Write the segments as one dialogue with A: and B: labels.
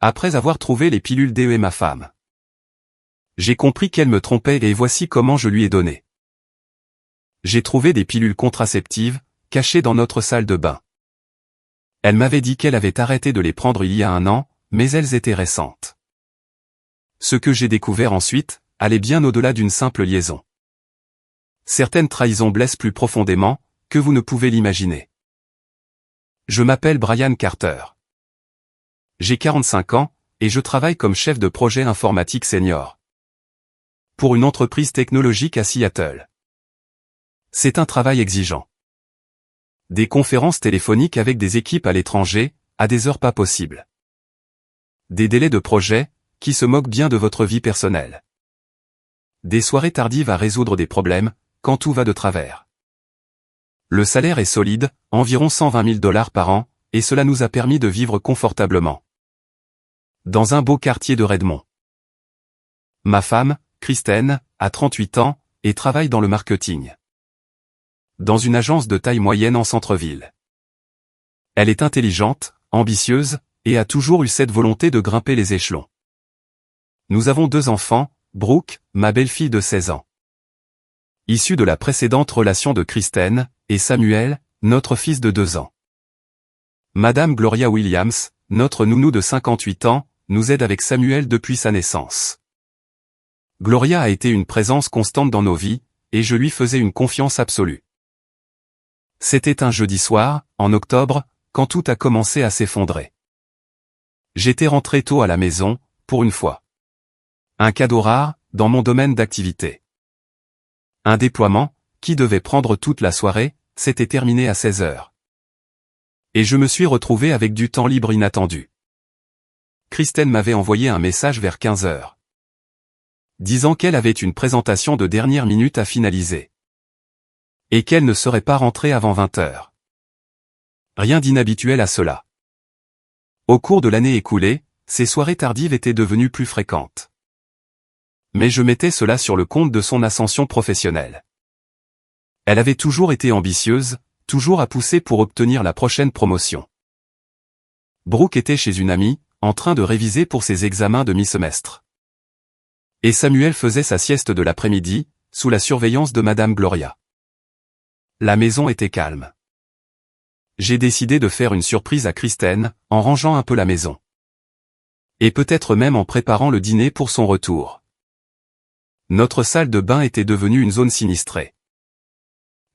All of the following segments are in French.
A: Après avoir trouvé les pilules DE et ma femme. J'ai compris qu'elle me trompait et voici comment je lui ai donné. J'ai trouvé des pilules contraceptives, cachées dans notre salle de bain. Elle m'avait dit qu'elle avait arrêté de les prendre il y a 1 an, mais elles étaient récentes. Ce que j'ai découvert ensuite, allait bien au-delà d'une simple liaison. Certaines trahisons blessent plus profondément, que vous ne pouvez l'imaginer. Je m'appelle Brian Carter. J'ai 45 ans, et je travaille comme chef de projet informatique senior. Pour une entreprise technologique à Seattle. C'est un travail exigeant. Des conférences téléphoniques avec des équipes à l'étranger, à des heures pas possibles. Des délais de projet, qui se moquent bien de votre vie personnelle. Des soirées tardives à résoudre des problèmes, quand tout va de travers. Le salaire est solide, environ $120 000 par an, et cela nous a permis de vivre confortablement. Dans un beau quartier de Redmond. Ma femme, Kristen, a 38 ans, et travaille dans le marketing. Dans une agence de taille moyenne en centre-ville. Elle est intelligente, ambitieuse, et a toujours eu cette volonté de grimper les échelons. Nous avons 2 enfants, Brooke, ma belle-fille de 16 ans. Issue de la précédente relation de Kristen, et Samuel, notre fils de 2 ans. Madame Gloria Williams, notre nounou de 58 ans, nous aide avec Samuel depuis sa naissance. Gloria a été une présence constante dans nos vies, et je lui faisais une confiance absolue. C'était un jeudi soir, en octobre, quand tout a commencé à s'effondrer. J'étais rentré tôt à la maison, pour une fois. Un cadeau rare, dans mon domaine d'activité. Un déploiement, qui devait prendre toute la soirée, s'était terminé à 16 heures. Et je me suis retrouvé avec du temps libre inattendu. Kristen m'avait envoyé un message vers 15 heures. Disant qu'elle avait une présentation de dernière minute à finaliser. Et qu'elle ne serait pas rentrée avant 20 heures. Rien d'inhabituel à cela. Au cours de l'année écoulée, ces soirées tardives étaient devenues plus fréquentes. Mais je mettais cela sur le compte de son ascension professionnelle. Elle avait toujours été ambitieuse, toujours à pousser pour obtenir la prochaine promotion. Brooke était chez une amie, en train de réviser pour ses examens de mi-semestre. Et Samuel faisait sa sieste de l'après-midi, sous la surveillance de Madame Gloria. La maison était calme. J'ai décidé de faire une surprise à Kristen, en rangeant un peu la maison. Et peut-être même en préparant le dîner pour son retour. Notre salle de bain était devenue une zone sinistrée.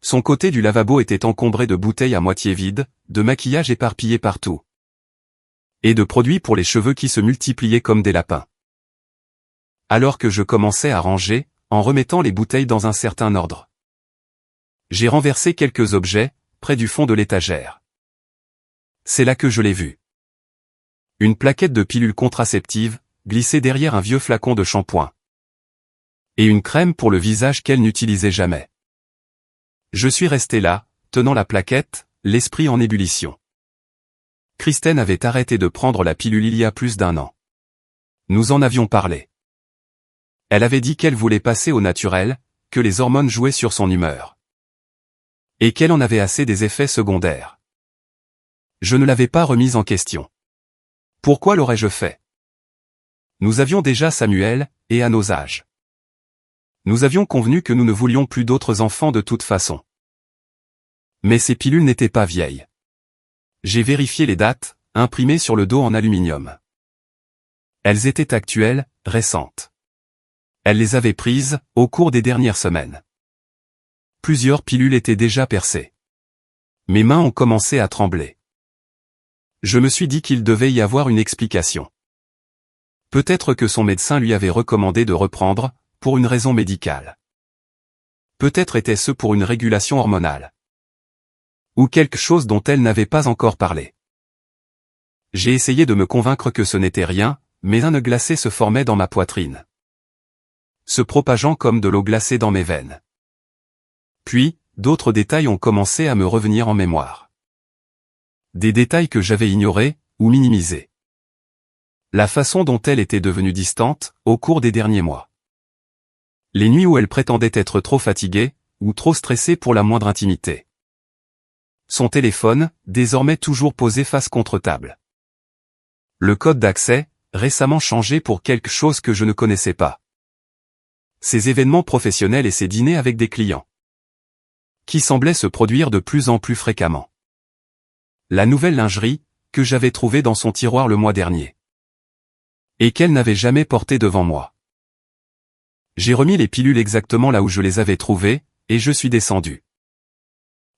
A: Son côté du lavabo était encombré de bouteilles à moitié vides, de maquillage éparpillé partout. Et de produits pour les cheveux qui se multipliaient comme des lapins. Alors que je commençais à ranger, en remettant les bouteilles dans un certain ordre. J'ai renversé quelques objets, près du fond de l'étagère. C'est là que je l'ai vu. Une plaquette de pilules contraceptives, glissée derrière un vieux flacon de shampoing. Et une crème pour le visage qu'elle n'utilisait jamais. Je suis resté là, tenant la plaquette, l'esprit en ébullition. Kristen avait arrêté de prendre la pilule il y a plus d'1 an. Nous en avions parlé. Elle avait dit qu'elle voulait passer au naturel, que les hormones jouaient sur son humeur. Et qu'elle en avait assez des effets secondaires. Je ne l'avais pas remise en question. Pourquoi l'aurais-je fait? Nous avions déjà Samuel, et à nos âges. Nous avions convenu que nous ne voulions plus d'autres enfants de toute façon. Mais ces pilules n'étaient pas vieilles. J'ai vérifié les dates, imprimées sur le dos en aluminium. Elles étaient actuelles, récentes. Elle les avait prises, au cours des dernières semaines. Plusieurs pilules étaient déjà percées. Mes mains ont commencé à trembler. Je me suis dit qu'il devait y avoir une explication. Peut-être que son médecin lui avait recommandé de reprendre, pour une raison médicale. Peut-être était-ce pour une régulation hormonale. Ou quelque chose dont elle n'avait pas encore parlé. J'ai essayé de me convaincre que ce n'était rien, mais un nœud glacé se formait dans ma poitrine. Se propageant comme de l'eau glacée dans mes veines. Puis, d'autres détails ont commencé à me revenir en mémoire. Des détails que j'avais ignorés, ou minimisés. La façon dont elle était devenue distante, au cours des derniers mois. Les nuits où elle prétendait être trop fatiguée, ou trop stressée pour la moindre intimité. Son téléphone, désormais toujours posé face contre table. Le code d'accès, récemment changé pour quelque chose que je ne connaissais pas. Ces événements professionnels et ces dîners avec des clients, qui semblaient se produire de plus en plus fréquemment. La nouvelle lingerie, que j'avais trouvée dans son tiroir le mois dernier, et qu'elle n'avait jamais portée devant moi. J'ai remis les pilules exactement là où je les avais trouvées, et je suis descendu.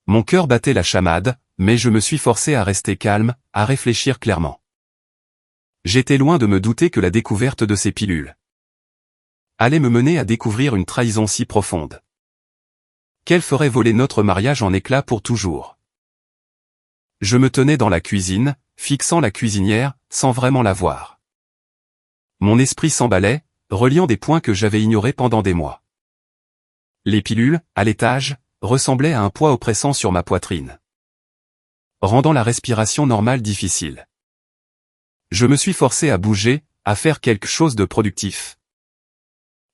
A: Mon cœur battait la chamade, mais je me suis forcé à rester calme, à réfléchir clairement. J'étais loin de me douter que la découverte de ces pilules allait me mener à découvrir une trahison si profonde, qu'elle ferait voler notre mariage en éclats pour toujours. Je me tenais dans la cuisine, fixant la cuisinière, sans vraiment la voir. Mon esprit s'emballait, reliant des points que j'avais ignorés pendant des mois. Les pilules, à l'étage, ressemblaient à un poids oppressant sur ma poitrine, rendant la respiration normale difficile. Je me suis forcé à bouger, à faire quelque chose de productif.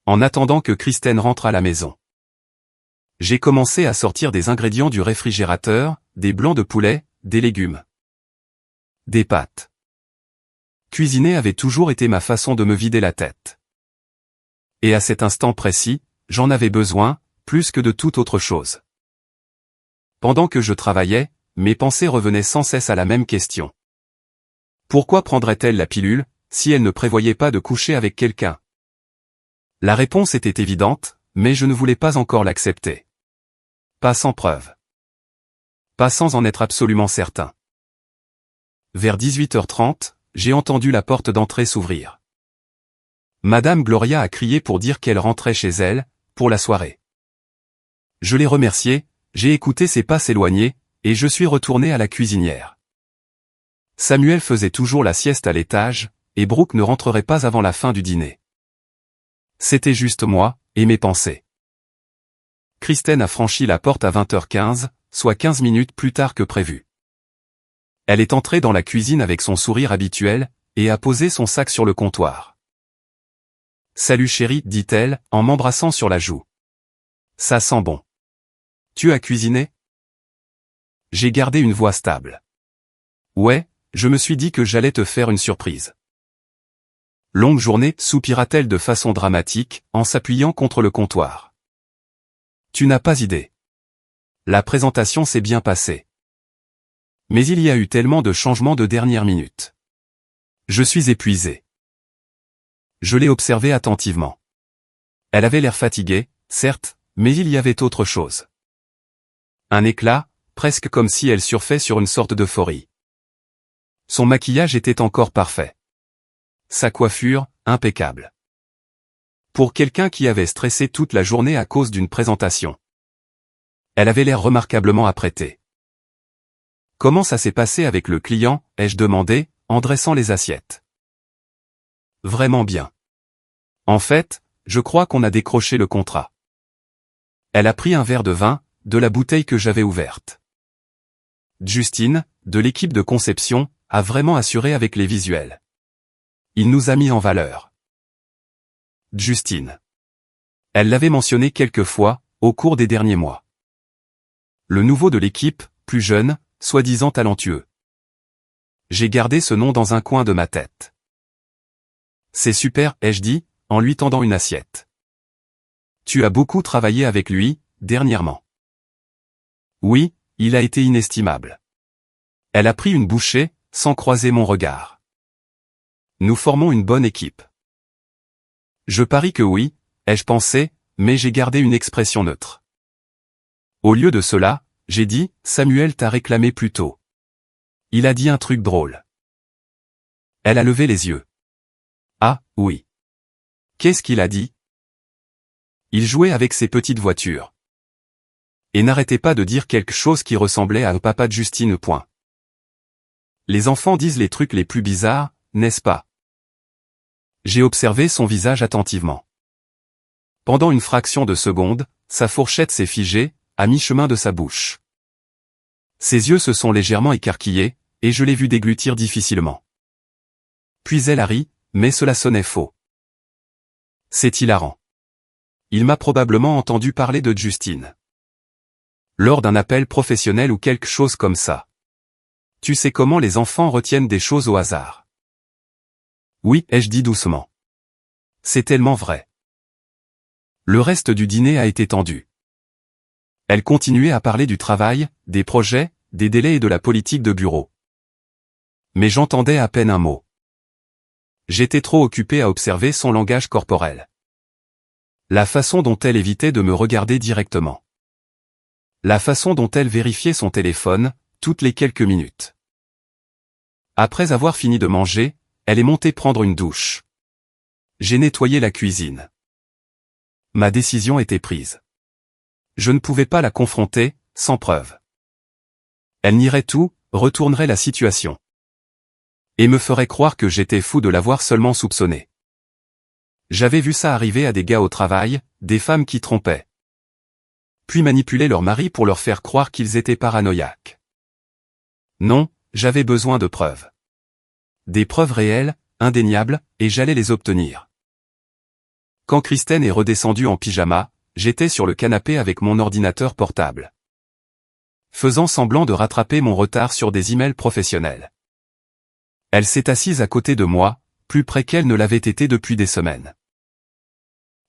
A: En attendant que Kristen rentre à la maison, j'ai commencé à sortir des ingrédients du réfrigérateur, des blancs de poulet, des légumes, des pâtes. Cuisiner avait toujours été ma façon de me vider la tête. Et à cet instant précis, j'en avais besoin, plus que de toute autre chose. Pendant que je travaillais, mes pensées revenaient sans cesse à la même question. Pourquoi prendrait-elle la pilule, si elle ne prévoyait pas de coucher avec quelqu'un? La réponse était évidente, mais je ne voulais pas encore l'accepter. Pas sans preuve. Pas sans en être absolument certain. Vers 18h30, j'ai entendu la porte d'entrée s'ouvrir. Madame Gloria a crié pour dire qu'elle rentrait chez elle, pour la soirée. Je l'ai remerciée, j'ai écouté ses pas s'éloigner, et je suis retourné à la cuisinière. Samuel faisait toujours la sieste à l'étage, et Brooke ne rentrerait pas avant la fin du dîner. C'était juste moi, et mes pensées. Kristen a franchi la porte à 20h15, soit 15 minutes plus tard que prévu. Elle est entrée dans la cuisine avec son sourire habituel, et a posé son sac sur le comptoir. « Salut chérie, dit-elle, en m'embrassant sur la joue. Ça sent bon. Tu as cuisiné? » J'ai gardé une voix stable. Ouais, je me suis dit que j'allais te faire une surprise. Longue journée, soupira-t-elle de façon dramatique, en s'appuyant contre le comptoir. Tu n'as pas idée. La présentation s'est bien passée. Mais il y a eu tellement de changements de dernière minute. Je suis épuisé. Je l'ai observée attentivement. Elle avait l'air fatiguée, certes, mais il y avait autre chose. Un éclat, presque comme si elle surfait sur une sorte d'euphorie. Son maquillage était encore parfait. Sa coiffure, impeccable. Pour quelqu'un qui avait stressé toute la journée à cause d'une présentation. Elle avait l'air remarquablement apprêtée. Comment ça s'est passé avec le client, ai-je demandé, en dressant les assiettes. Vraiment bien. En fait, je crois qu'on a décroché le contrat. Elle a pris un verre de vin, de la bouteille que j'avais ouverte. Justine, de l'équipe de conception, a vraiment assuré avec les visuels. Il nous a mis en valeur. Justine. Elle l'avait mentionné quelques fois, au cours des derniers mois. Le nouveau de l'équipe, plus jeune, soi-disant talentueux. J'ai gardé ce nom dans un coin de ma tête. C'est super, ai-je dit, en lui tendant une assiette. Tu as beaucoup travaillé avec lui, dernièrement. Oui, il a été inestimable. Elle a pris une bouchée, sans croiser mon regard. Nous formons une bonne équipe. Je parie que oui, ai-je pensé, mais j'ai gardé une expression neutre. Au lieu de cela, j'ai dit, Samuel t'a réclamé plus tôt. Il a dit un truc drôle. Elle a levé les yeux. Ah, oui. Qu'est-ce qu'il a dit? Il jouait avec ses petites voitures. Et n'arrêtait pas de dire quelque chose qui ressemblait à un papa de Justine. Point. Les enfants disent les trucs les plus bizarres, n'est-ce pas? J'ai observé son visage attentivement. Pendant une fraction de seconde, sa fourchette s'est figée, à mi-chemin de sa bouche. Ses yeux se sont légèrement écarquillés, et je l'ai vu déglutir difficilement. Puis elle a ri, mais cela sonnait faux. C'est hilarant. Il m'a probablement entendu parler de Justine. Lors d'un appel professionnel ou quelque chose comme ça. Tu sais comment les enfants retiennent des choses au hasard. Oui, ai-je dit doucement. C'est tellement vrai. Le reste du dîner a été tendu. Elle continuait à parler du travail, des projets, des délais et de la politique de bureau. Mais j'entendais à peine un mot. J'étais trop occupé à observer son langage corporel. La façon dont elle évitait de me regarder directement. La façon dont elle vérifiait son téléphone, toutes les quelques minutes. Après avoir fini de manger, elle est montée prendre une douche. J'ai nettoyé la cuisine. Ma décision était prise. Je ne pouvais pas la confronter, sans preuve. Elle nierait tout, retournerait la situation. Et me ferait croire que j'étais fou de l'avoir seulement soupçonné. J'avais vu ça arriver à des gars au travail, des femmes qui trompaient. Puis manipulaient leur mari pour leur faire croire qu'ils étaient paranoïaques. Non, j'avais besoin de preuves. Des preuves réelles, indéniables, et j'allais les obtenir. Quand Kristen est redescendue en pyjama, j'étais sur le canapé avec mon ordinateur portable. Faisant semblant de rattraper mon retard sur des emails professionnels. Elle s'est assise à côté de moi, plus près qu'elle ne l'avait été depuis des semaines.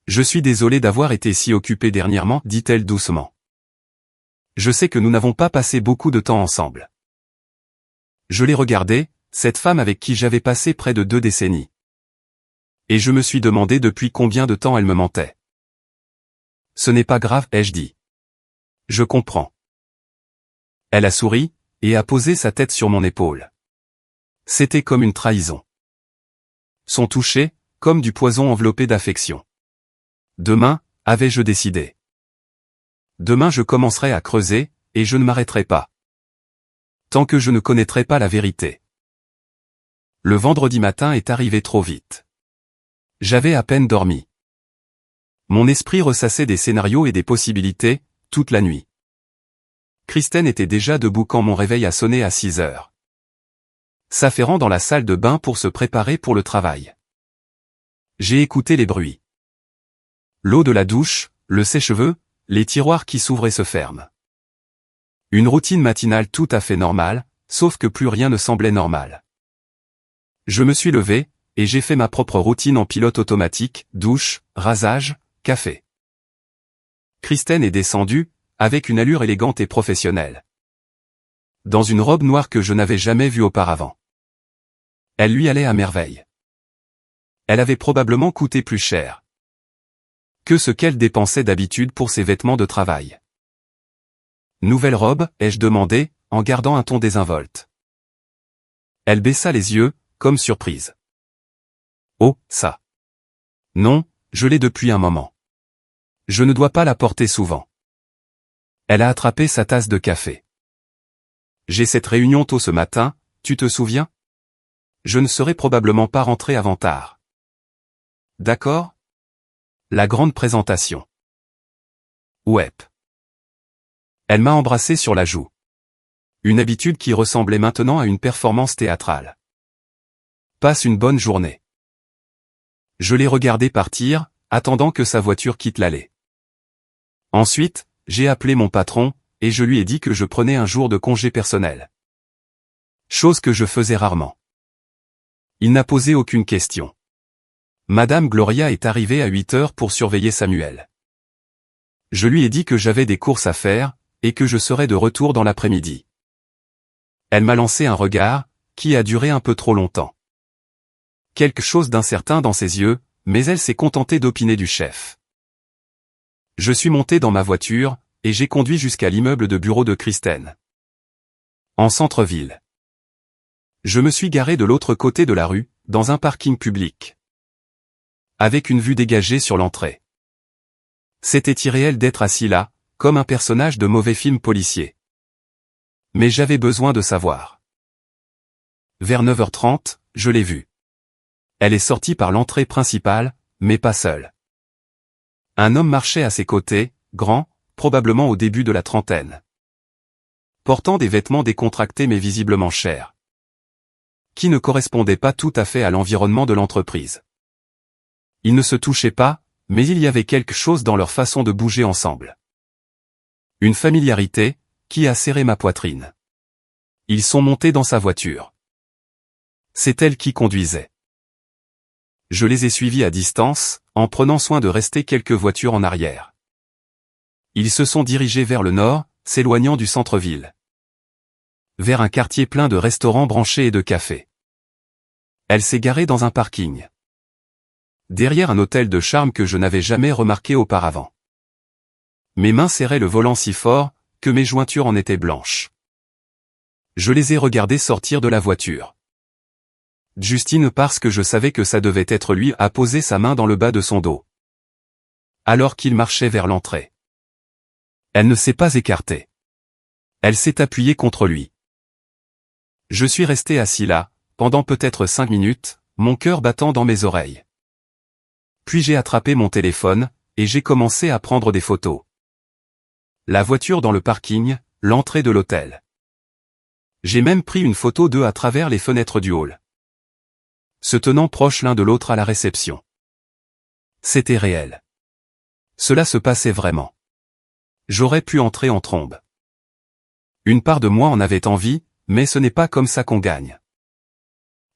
A: Je suis désolé d'avoir été si occupé dernièrement, dit-elle doucement. Je sais que nous n'avons pas passé beaucoup de temps ensemble. Je l'ai regardée, cette femme avec qui j'avais passé près de 2 décennies. Et je me suis demandé depuis combien de temps elle me mentait. Ce n'est pas grave, ai-je dit. Je comprends. Elle a souri, et a posé sa tête sur mon épaule. C'était comme une trahison. Son toucher, comme du poison enveloppé d'affection. Demain, avais-je décidé. Demain je commencerai à creuser, et je ne m'arrêterai pas. Tant que je ne connaîtrai pas la vérité. Le vendredi matin est arrivé trop vite. J'avais à peine dormi. Mon esprit ressassait des scénarios et des possibilités, toute la nuit. Kristen était déjà debout quand mon réveil a sonné à 6 heures. S'affairant dans la salle de bain pour se préparer pour le travail. J'ai écouté les bruits. L'eau de la douche, le sèche-cheveux, les tiroirs qui s'ouvrent et se ferment. Une routine matinale tout à fait normale, sauf que plus rien ne semblait normal. Je me suis levé, et j'ai fait ma propre routine en pilote automatique, douche, rasage, café. Kristen est descendue, avec une allure élégante et professionnelle. Dans une robe noire que je n'avais jamais vue auparavant. Elle lui allait à merveille. Elle avait probablement coûté plus cher que ce qu'elle dépensait d'habitude pour ses vêtements de travail. Nouvelle robe, ai-je demandé, en gardant un ton désinvolte. Elle baissa les yeux, comme surprise. Oh, ça. Non, je l'ai depuis un moment. Je ne dois pas la porter souvent. Elle a attrapé sa tasse de café. J'ai cette réunion tôt ce matin, tu te souviens? Je ne serai probablement pas rentré avant tard. D'accord? La grande présentation. Ouais. Elle m'a embrassé sur la joue. Une habitude qui ressemblait maintenant à une performance théâtrale. Passe une bonne journée. Je l'ai regardé partir, attendant que sa voiture quitte l'allée. Ensuite, j'ai appelé mon patron, et je lui ai dit que je prenais un jour de congé personnel. Chose que je faisais rarement. Il n'a posé aucune question. Madame Gloria est arrivée à 8 heures pour surveiller Samuel. Je lui ai dit que j'avais des courses à faire, et que je serais de retour dans l'après-midi. Elle m'a lancé un regard, qui a duré un peu trop longtemps. Quelque chose d'incertain dans ses yeux, mais elle s'est contentée d'opiner du chef. Je suis monté dans ma voiture, et j'ai conduit jusqu'à l'immeuble de bureau de Kristen. En centre-ville. Je me suis garé de l'autre côté de la rue, dans un parking public. Avec une vue dégagée sur l'entrée. C'était irréel d'être assis là, comme un personnage de mauvais film policier. Mais j'avais besoin de savoir. Vers 9h30, je l'ai vue. Elle est sortie par l'entrée principale, mais pas seule. Un homme marchait à ses côtés, grand, probablement au début de la trentaine. Portant des vêtements décontractés mais visiblement chers. Qui ne correspondaient pas tout à fait à l'environnement de l'entreprise. Ils ne se touchaient pas, mais il y avait quelque chose dans leur façon de bouger ensemble. Une familiarité, qui a serré ma poitrine. Ils sont montés dans sa voiture. C'est elle qui conduisait. Je les ai suivis à distance, en prenant soin de rester quelques voitures en arrière. Ils se sont dirigés vers le nord, s'éloignant du centre-ville. Vers un quartier plein de restaurants branchés et de cafés. Elle s'est garée dans un parking. Derrière un hôtel de charme que je n'avais jamais remarqué auparavant. Mes mains serraient le volant si fort, que mes jointures en étaient blanches. Je les ai regardés sortir de la voiture. Justine, parce que je savais que ça devait être lui, a posé sa main dans le bas de son dos. Alors qu'il marchait vers l'entrée. Elle ne s'est pas écartée. Elle s'est appuyée contre lui. Je suis resté assis là, pendant peut-être 5 minutes, mon cœur battant dans mes oreilles. Puis j'ai attrapé mon téléphone, et j'ai commencé à prendre des photos. La voiture dans le parking, l'entrée de l'hôtel. J'ai même pris une photo d'eux à travers les fenêtres du hall. Se tenant proches l'un de l'autre à la réception. C'était réel. Cela se passait vraiment. J'aurais pu entrer en trombe. Une part de moi en avait envie, mais ce n'est pas comme ça qu'on gagne.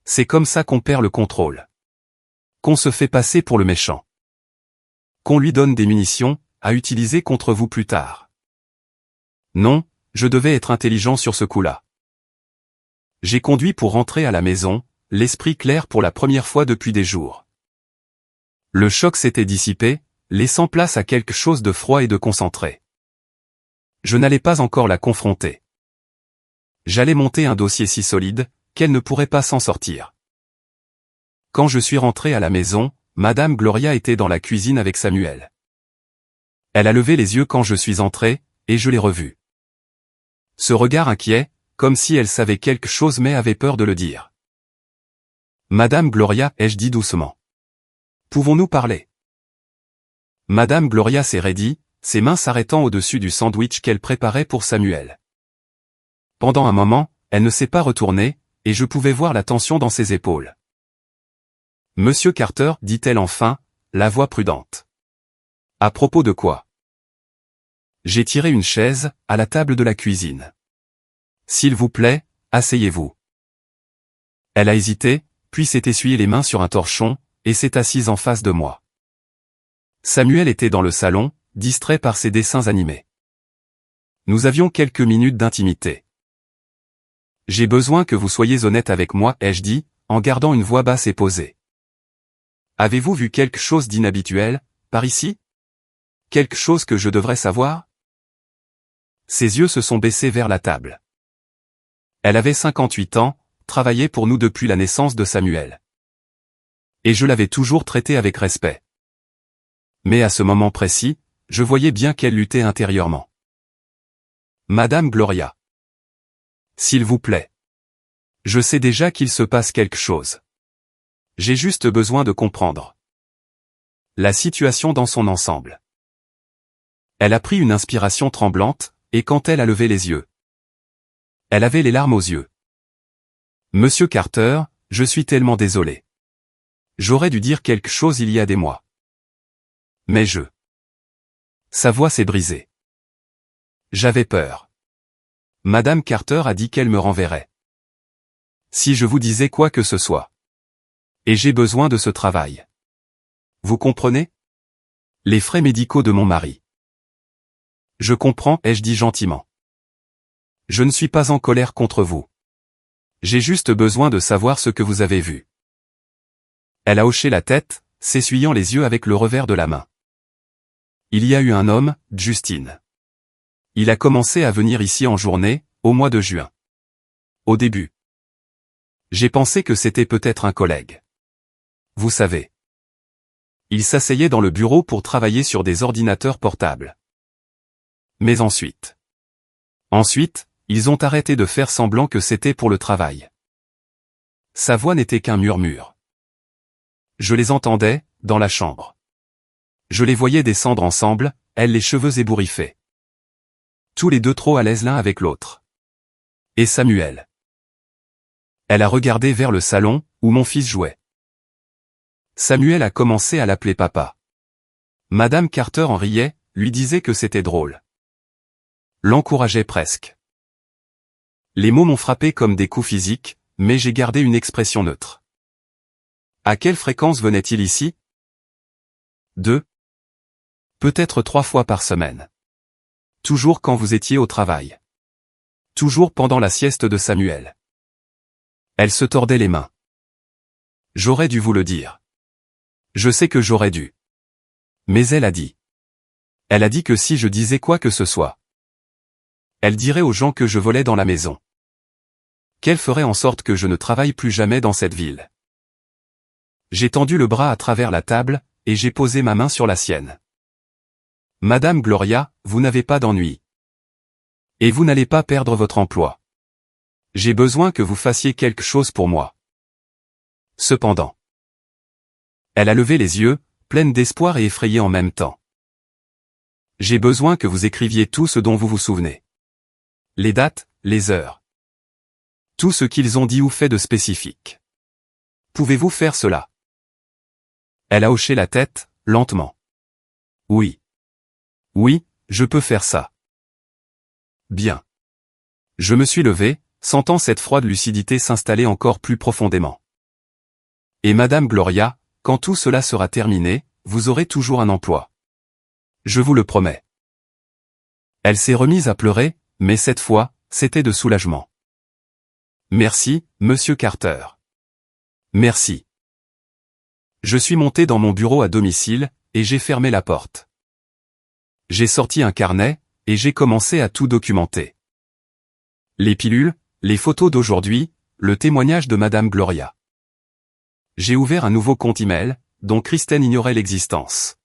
A: C'est comme ça qu'on perd le contrôle. Qu'on se fait passer pour le méchant. Qu'on lui donne des munitions, à utiliser contre vous plus tard. Non, je devais être intelligent sur ce coup-là. J'ai conduit pour rentrer à la maison, l'esprit clair pour la première fois depuis des jours. Le choc s'était dissipé, laissant place à quelque chose de froid et de concentré. Je n'allais pas encore la confronter. J'allais monter un dossier si solide, qu'elle ne pourrait pas s'en sortir. Quand je suis rentré à la maison, Madame Gloria était dans la cuisine avec Samuel. Elle a levé les yeux quand je suis entré, et je l'ai revue. Ce regard inquiet, comme si elle savait quelque chose mais avait peur de le dire. Madame Gloria, ai-je dit doucement. Pouvons-nous parler? Madame Gloria s'est raidie, ses mains s'arrêtant au-dessus du sandwich qu'elle préparait pour Samuel. Pendant un moment, elle ne s'est pas retournée, et je pouvais voir la tension dans ses épaules. Monsieur Carter, dit-elle enfin, la voix prudente. À propos de quoi? J'ai tiré une chaise, à la table de la cuisine. S'il vous plaît, asseyez-vous. Elle a hésité, puis s'est essuyé les mains sur un torchon, et s'est assise en face de moi. Samuel était dans le salon, distrait par ses dessins animés. Nous avions quelques minutes d'intimité. J'ai besoin que vous soyez honnête avec moi, ai-je dit, en gardant une voix basse et posée. Avez-vous vu quelque chose d'inhabituel, par ici? Quelque chose que je devrais savoir? Ses yeux se sont baissés vers la table. Elle avait 58 ans, travaillait pour nous depuis la naissance de Samuel. Et je l'avais toujours traitée avec respect. Mais à ce moment précis, je voyais bien qu'elle luttait intérieurement. Madame Gloria. S'il vous plaît. Je sais déjà qu'il se passe quelque chose. J'ai juste besoin de comprendre la situation dans son ensemble. Elle a pris une inspiration tremblante, et quand elle a levé les yeux, elle avait les larmes aux yeux. Monsieur Carter, je suis tellement désolé. J'aurais dû dire quelque chose il y a des mois. Mais Sa voix s'est brisée. J'avais peur. Madame Carter a dit qu'elle me renverrait. Si je vous disais quoi que ce soit. Et j'ai besoin de ce travail. Vous comprenez? Les frais médicaux de mon mari. Je comprends, ai-je dit gentiment. Je ne suis pas en colère contre vous. J'ai juste besoin de savoir ce que vous avez vu. Elle a hoché la tête, s'essuyant les yeux avec le revers de la main. Il y a eu un homme, Justine. Il a commencé à venir ici en journée, au mois de juin. Au début. J'ai pensé que c'était peut-être un collègue. Vous savez. Il s'asseyait dans le bureau pour travailler sur des ordinateurs portables. Mais ensuite, ils ont arrêté de faire semblant que c'était pour le travail. Sa voix n'était qu'un murmure. Je les entendais, dans la chambre. Je les voyais descendre ensemble, elle les cheveux ébouriffés. Tous les deux trop à l'aise l'un avec l'autre. Et Samuel. Elle a regardé vers le salon, où mon fils jouait. Samuel a commencé à l'appeler papa. Madame Carter en riait, lui disait que c'était drôle. L'encourageait presque. Les mots m'ont frappé comme des coups physiques, mais j'ai gardé une expression neutre. À quelle fréquence venait-il ici? 2. Peut-être 3 fois par semaine. Toujours quand vous étiez au travail. Toujours pendant la sieste de Samuel. Elle se tordait les mains. J'aurais dû vous le dire. Je sais que j'aurais dû. Mais elle a dit. Elle a dit que si je disais quoi que ce soit, elle dirait aux gens que je volais dans la maison. Qu'elle ferait en sorte que je ne travaille plus jamais dans cette ville. J'ai tendu le bras à travers la table, et j'ai posé ma main sur la sienne. Madame Gloria, vous n'avez pas d'ennui. Et vous n'allez pas perdre votre emploi. J'ai besoin que vous fassiez quelque chose pour moi. Cependant. Elle a levé les yeux, pleine d'espoir et effrayée en même temps. J'ai besoin que vous écriviez tout ce dont vous vous souvenez. Les dates, les heures. Tout ce qu'ils ont dit ou fait de spécifique. Pouvez-vous faire cela? Elle a hoché la tête, lentement. Oui. Oui, je peux faire ça. Bien. Je me suis levé, sentant cette froide lucidité s'installer encore plus profondément. Et Madame Gloria, quand tout cela sera terminé, vous aurez toujours un emploi. Je vous le promets. Elle s'est remise à pleurer, mais cette fois, c'était de soulagement. Merci, Monsieur Carter. Merci. Je suis monté dans mon bureau à domicile, et j'ai fermé la porte. J'ai sorti un carnet, et j'ai commencé à tout documenter. Les pilules, les photos d'aujourd'hui, le témoignage de Madame Gloria. J'ai ouvert un nouveau compte email, dont Kristen ignorait l'existence.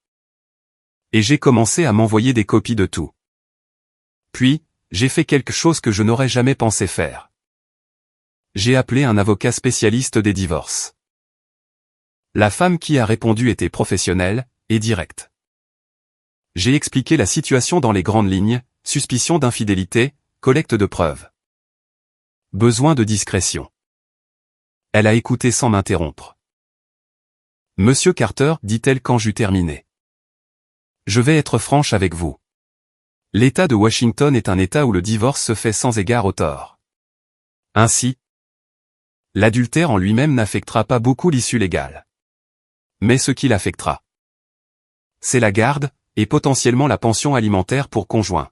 A: Et j'ai commencé à m'envoyer des copies de tout. Puis, j'ai fait quelque chose que je n'aurais jamais pensé faire. J'ai appelé un avocat spécialiste des divorces. La femme qui a répondu était professionnelle, et directe. J'ai expliqué la situation dans les grandes lignes, suspicion d'infidélité, collecte de preuves. Besoin de discrétion. Elle a écouté sans m'interrompre. Monsieur Carter, dit-elle quand j'eus terminé. Je vais être franche avec vous. L'État de Washington est un État où le divorce se fait sans égard au tort. Ainsi, l'adultère en lui-même n'affectera pas beaucoup l'issue légale. Mais ce qui l'affectera, c'est la garde, et potentiellement la pension alimentaire pour conjoint.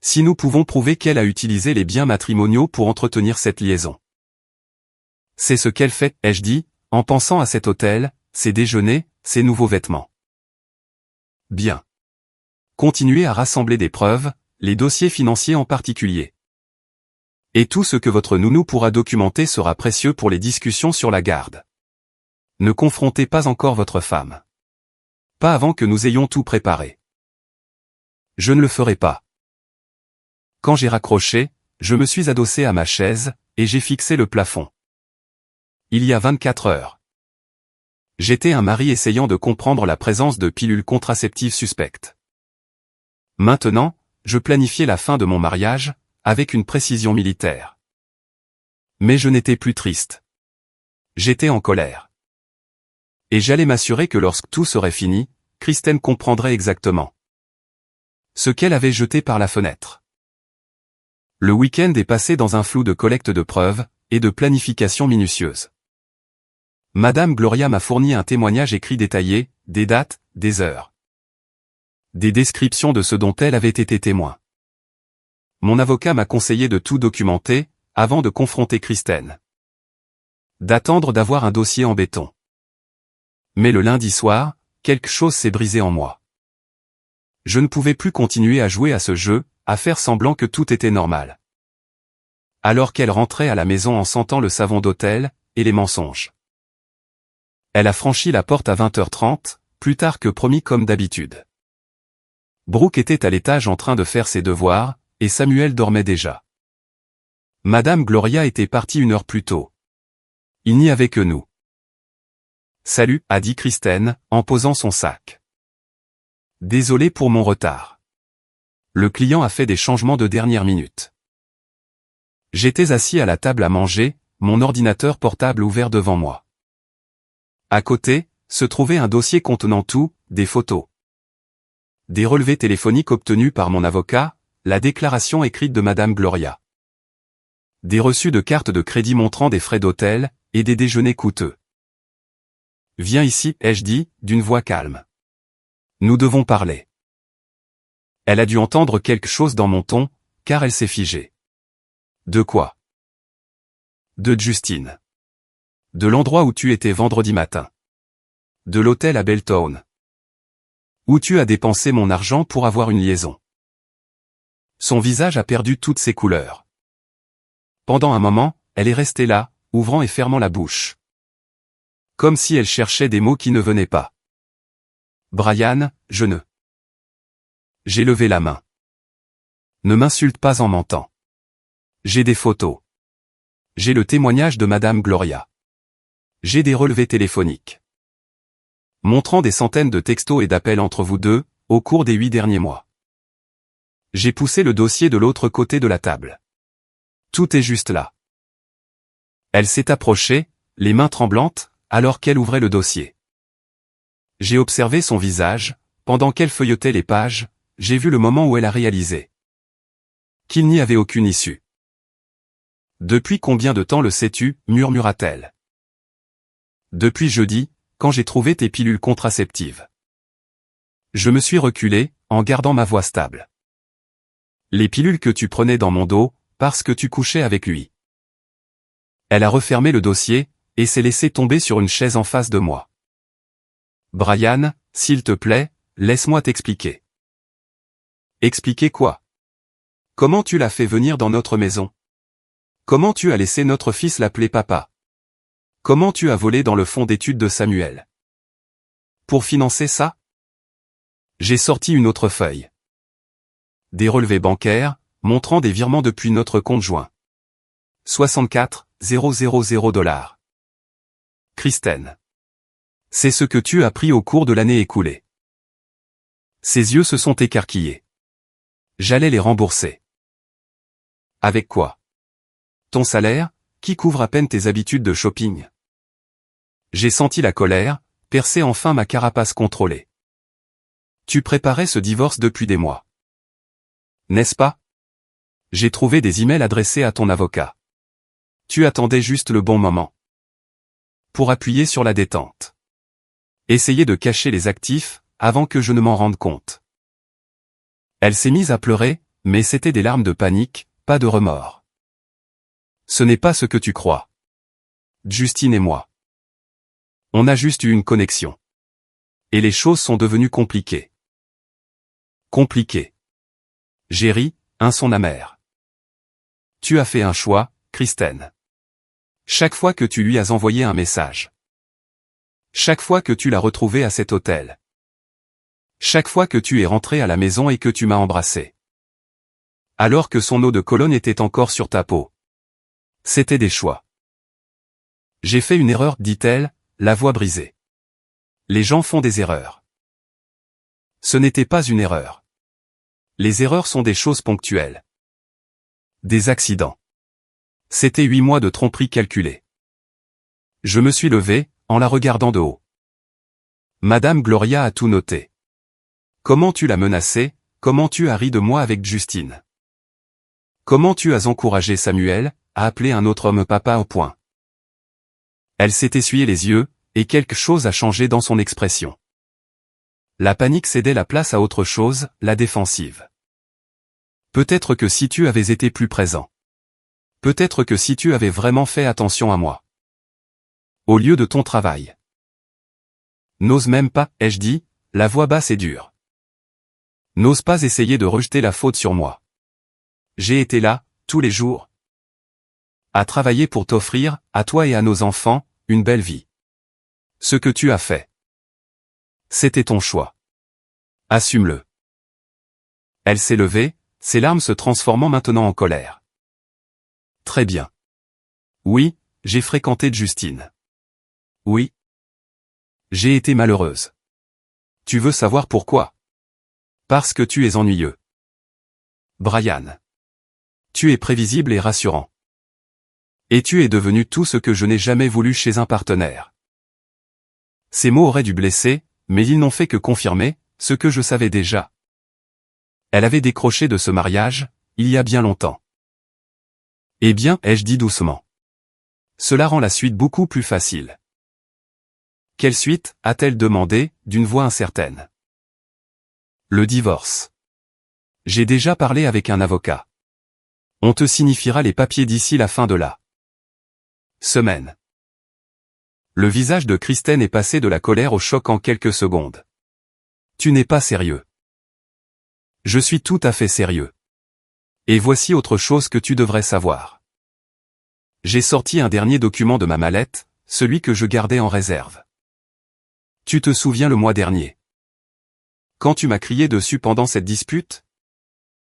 A: Si nous pouvons prouver qu'elle a utilisé les biens matrimoniaux pour entretenir cette liaison. C'est ce qu'elle fait, ai-je dit, en pensant à cet hôtel, ses déjeuners, ses nouveaux vêtements. Bien. Continuez à rassembler des preuves, les dossiers financiers en particulier. Et tout ce que votre nounou pourra documenter sera précieux pour les discussions sur la garde. Ne confrontez pas encore votre femme. Pas avant que nous ayons tout préparé. Je ne le ferai pas. Quand j'ai raccroché, je me suis adossé à ma chaise, et j'ai fixé le plafond. Il y a 24 heures. J'étais un mari essayant de comprendre la présence de pilules contraceptives suspectes. Maintenant, je planifiais la fin de mon mariage, avec une précision militaire. Mais je n'étais plus triste. J'étais en colère. Et j'allais m'assurer que lorsque tout serait fini, Kristen comprendrait exactement ce qu'elle avait jeté par la fenêtre. Le week-end est passé dans un flou de collecte de preuves, et de planification minutieuse. Madame Gloria m'a fourni un témoignage écrit détaillé, des dates, des heures. Des descriptions de ce dont elle avait été témoin. Mon avocat m'a conseillé de tout documenter, avant de confronter Kristen. D'attendre d'avoir un dossier en béton. Mais le lundi soir, quelque chose s'est brisé en moi. Je ne pouvais plus continuer à jouer à ce jeu, à faire semblant que tout était normal. Alors qu'elle rentrait à la maison en sentant le savon d'hôtel, et les mensonges. Elle a franchi la porte à 20h30, plus tard que promis comme d'habitude. Brooke était à l'étage en train de faire ses devoirs, et Samuel dormait déjà. Madame Gloria était partie 1 heure plus tôt. Il n'y avait que nous. Salut, a dit Kristen, en posant son sac. Désolé pour mon retard. Le client a fait des changements de dernière minute. J'étais assis à la table à manger, mon ordinateur portable ouvert devant moi. À côté, se trouvait un dossier contenant tout, des photos. Des relevés téléphoniques obtenus par mon avocat, la déclaration écrite de Madame Gloria. Des reçus de cartes de crédit montrant des frais d'hôtel, et des déjeuners coûteux. Viens ici, ai-je dit, d'une voix calme. Nous devons parler. Elle a dû entendre quelque chose dans mon ton, car elle s'est figée. De quoi? De Justine. De l'endroit où tu étais vendredi matin. De l'hôtel à Belltown. Où tu as dépensé mon argent pour avoir une liaison. Son visage a perdu toutes ses couleurs. Pendant un moment, elle est restée là, ouvrant et fermant la bouche. Comme si elle cherchait des mots qui ne venaient pas. Brian, je ne. J'ai levé la main. Ne m'insulte pas en mentant. J'ai des photos. J'ai le témoignage de Madame Gloria. J'ai des relevés téléphoniques. Montrant des centaines de textos et d'appels entre vous deux, au cours des 8 derniers mois. J'ai poussé le dossier de l'autre côté de la table. Tout est juste là. Elle s'est approchée, les mains tremblantes, alors qu'elle ouvrait le dossier. J'ai observé son visage, pendant qu'elle feuilletait les pages, j'ai vu le moment où elle a réalisé qu'il n'y avait aucune issue. Depuis combien de temps le sais-tu, murmura-t-elle. Depuis jeudi, quand j'ai trouvé tes pilules contraceptives. Je me suis reculé, en gardant ma voix stable. Les pilules que tu prenais dans mon dos, parce que tu couchais avec lui. Elle a refermé le dossier, et s'est laissée tomber sur une chaise en face de moi. Brian, s'il te plaît, laisse-moi t'expliquer. Expliquer quoi? Comment tu l'as fait venir dans notre maison? Comment tu as laissé notre fils l'appeler papa? Comment tu as volé dans le fonds d'études de Samuel? Pour financer ça? J'ai sorti une autre feuille. Des relevés bancaires, montrant des virements depuis notre compte joint. 64 000 $. Kristen. C'est ce que tu as pris au cours de l'année écoulée. Ses yeux se sont écarquillés. J'allais les rembourser. Avec quoi? Ton salaire, qui couvre à peine tes habitudes de shopping. J'ai senti la colère, percer enfin ma carapace contrôlée. Tu préparais ce divorce depuis des mois. N'est-ce pas? J'ai trouvé des emails adressés à ton avocat. Tu attendais juste le bon moment. Pour appuyer sur la détente. Essayer de cacher les actifs, avant que je ne m'en rende compte. Elle s'est mise à pleurer, mais c'était des larmes de panique, pas de remords. Ce n'est pas ce que tu crois. Justine et moi. On a juste eu une connexion. Et les choses sont devenues compliquées. Compliquées. J'ai ri, un son amer. Tu as fait un choix, Kristen. Chaque fois que tu lui as envoyé un message. Chaque fois que tu l'as retrouvé à cet hôtel. Chaque fois que tu es rentré à la maison et que tu m'as embrassé. Alors que son eau de Cologne était encore sur ta peau. C'était des choix. J'ai fait une erreur, dit-elle, la voix brisée. Les gens font des erreurs. Ce n'était pas une erreur. Les erreurs sont des choses ponctuelles. Des accidents. C'était 8 mois de tromperie calculée. Je me suis levé, en la regardant de haut. Madame Gloria a tout noté. Comment tu l'as menacée, comment tu as ri de moi avec Justine. Comment tu as encouragé Samuel, à appeler un autre homme papa au point. Elle s'est essuyé les yeux, et quelque chose a changé dans son expression. La panique cédait la place à autre chose, la défensive. Peut-être que si tu avais été plus présent. Peut-être que si tu avais vraiment fait attention à moi. Au lieu de ton travail. N'ose même pas, ai-je dit, la voix basse et dure. N'ose pas essayer de rejeter la faute sur moi. J'ai été là, tous les jours. À travailler pour t'offrir, à toi et à nos enfants, une belle vie. Ce que tu as fait. C'était ton choix. Assume-le. Elle s'est levée, ses larmes se transformant maintenant en colère. Très bien. Oui, j'ai fréquenté Justine. Oui. J'ai été malheureuse. Tu veux savoir pourquoi? Parce que tu es ennuyeux. Brian. Tu es prévisible et rassurant. Et tu es devenu tout ce que je n'ai jamais voulu chez un partenaire. Ces mots auraient dû blesser, mais ils n'ont fait que confirmer ce que je savais déjà. Elle avait décroché de ce mariage, il y a bien longtemps. Eh bien, ai-je dit doucement. Cela rend la suite beaucoup plus facile. Quelle suite, a-t-elle demandé, d'une voix incertaine. Le divorce. J'ai déjà parlé avec un avocat. On te signifiera les papiers d'ici la fin de la semaine. Le visage de Kristen est passé de la colère au choc en quelques secondes. Tu n'es pas sérieux. Je suis tout à fait sérieux. Et voici autre chose que tu devrais savoir. J'ai sorti un dernier document de ma mallette, celui que je gardais en réserve. Tu te souviens le mois dernier? Quand tu m'as crié dessus pendant cette dispute?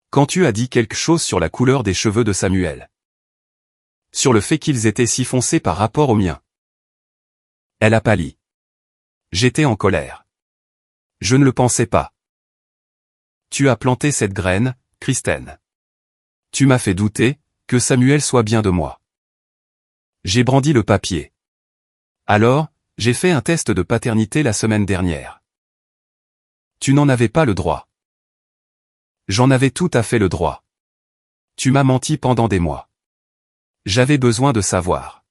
A: Quand tu as dit quelque chose sur la couleur des cheveux de Samuel? Sur le fait qu'ils étaient si foncés par rapport aux miens? Elle a pâli. J'étais en colère. Je ne le pensais pas. Tu as planté cette graine, Kristen. Tu m'as fait douter, que Samuel soit bien de moi. J'ai brandi le papier. Alors, j'ai fait un test de paternité la semaine dernière. Tu n'en avais pas le droit. J'en avais tout à fait le droit. Tu m'as menti pendant des mois. J'avais besoin de savoir.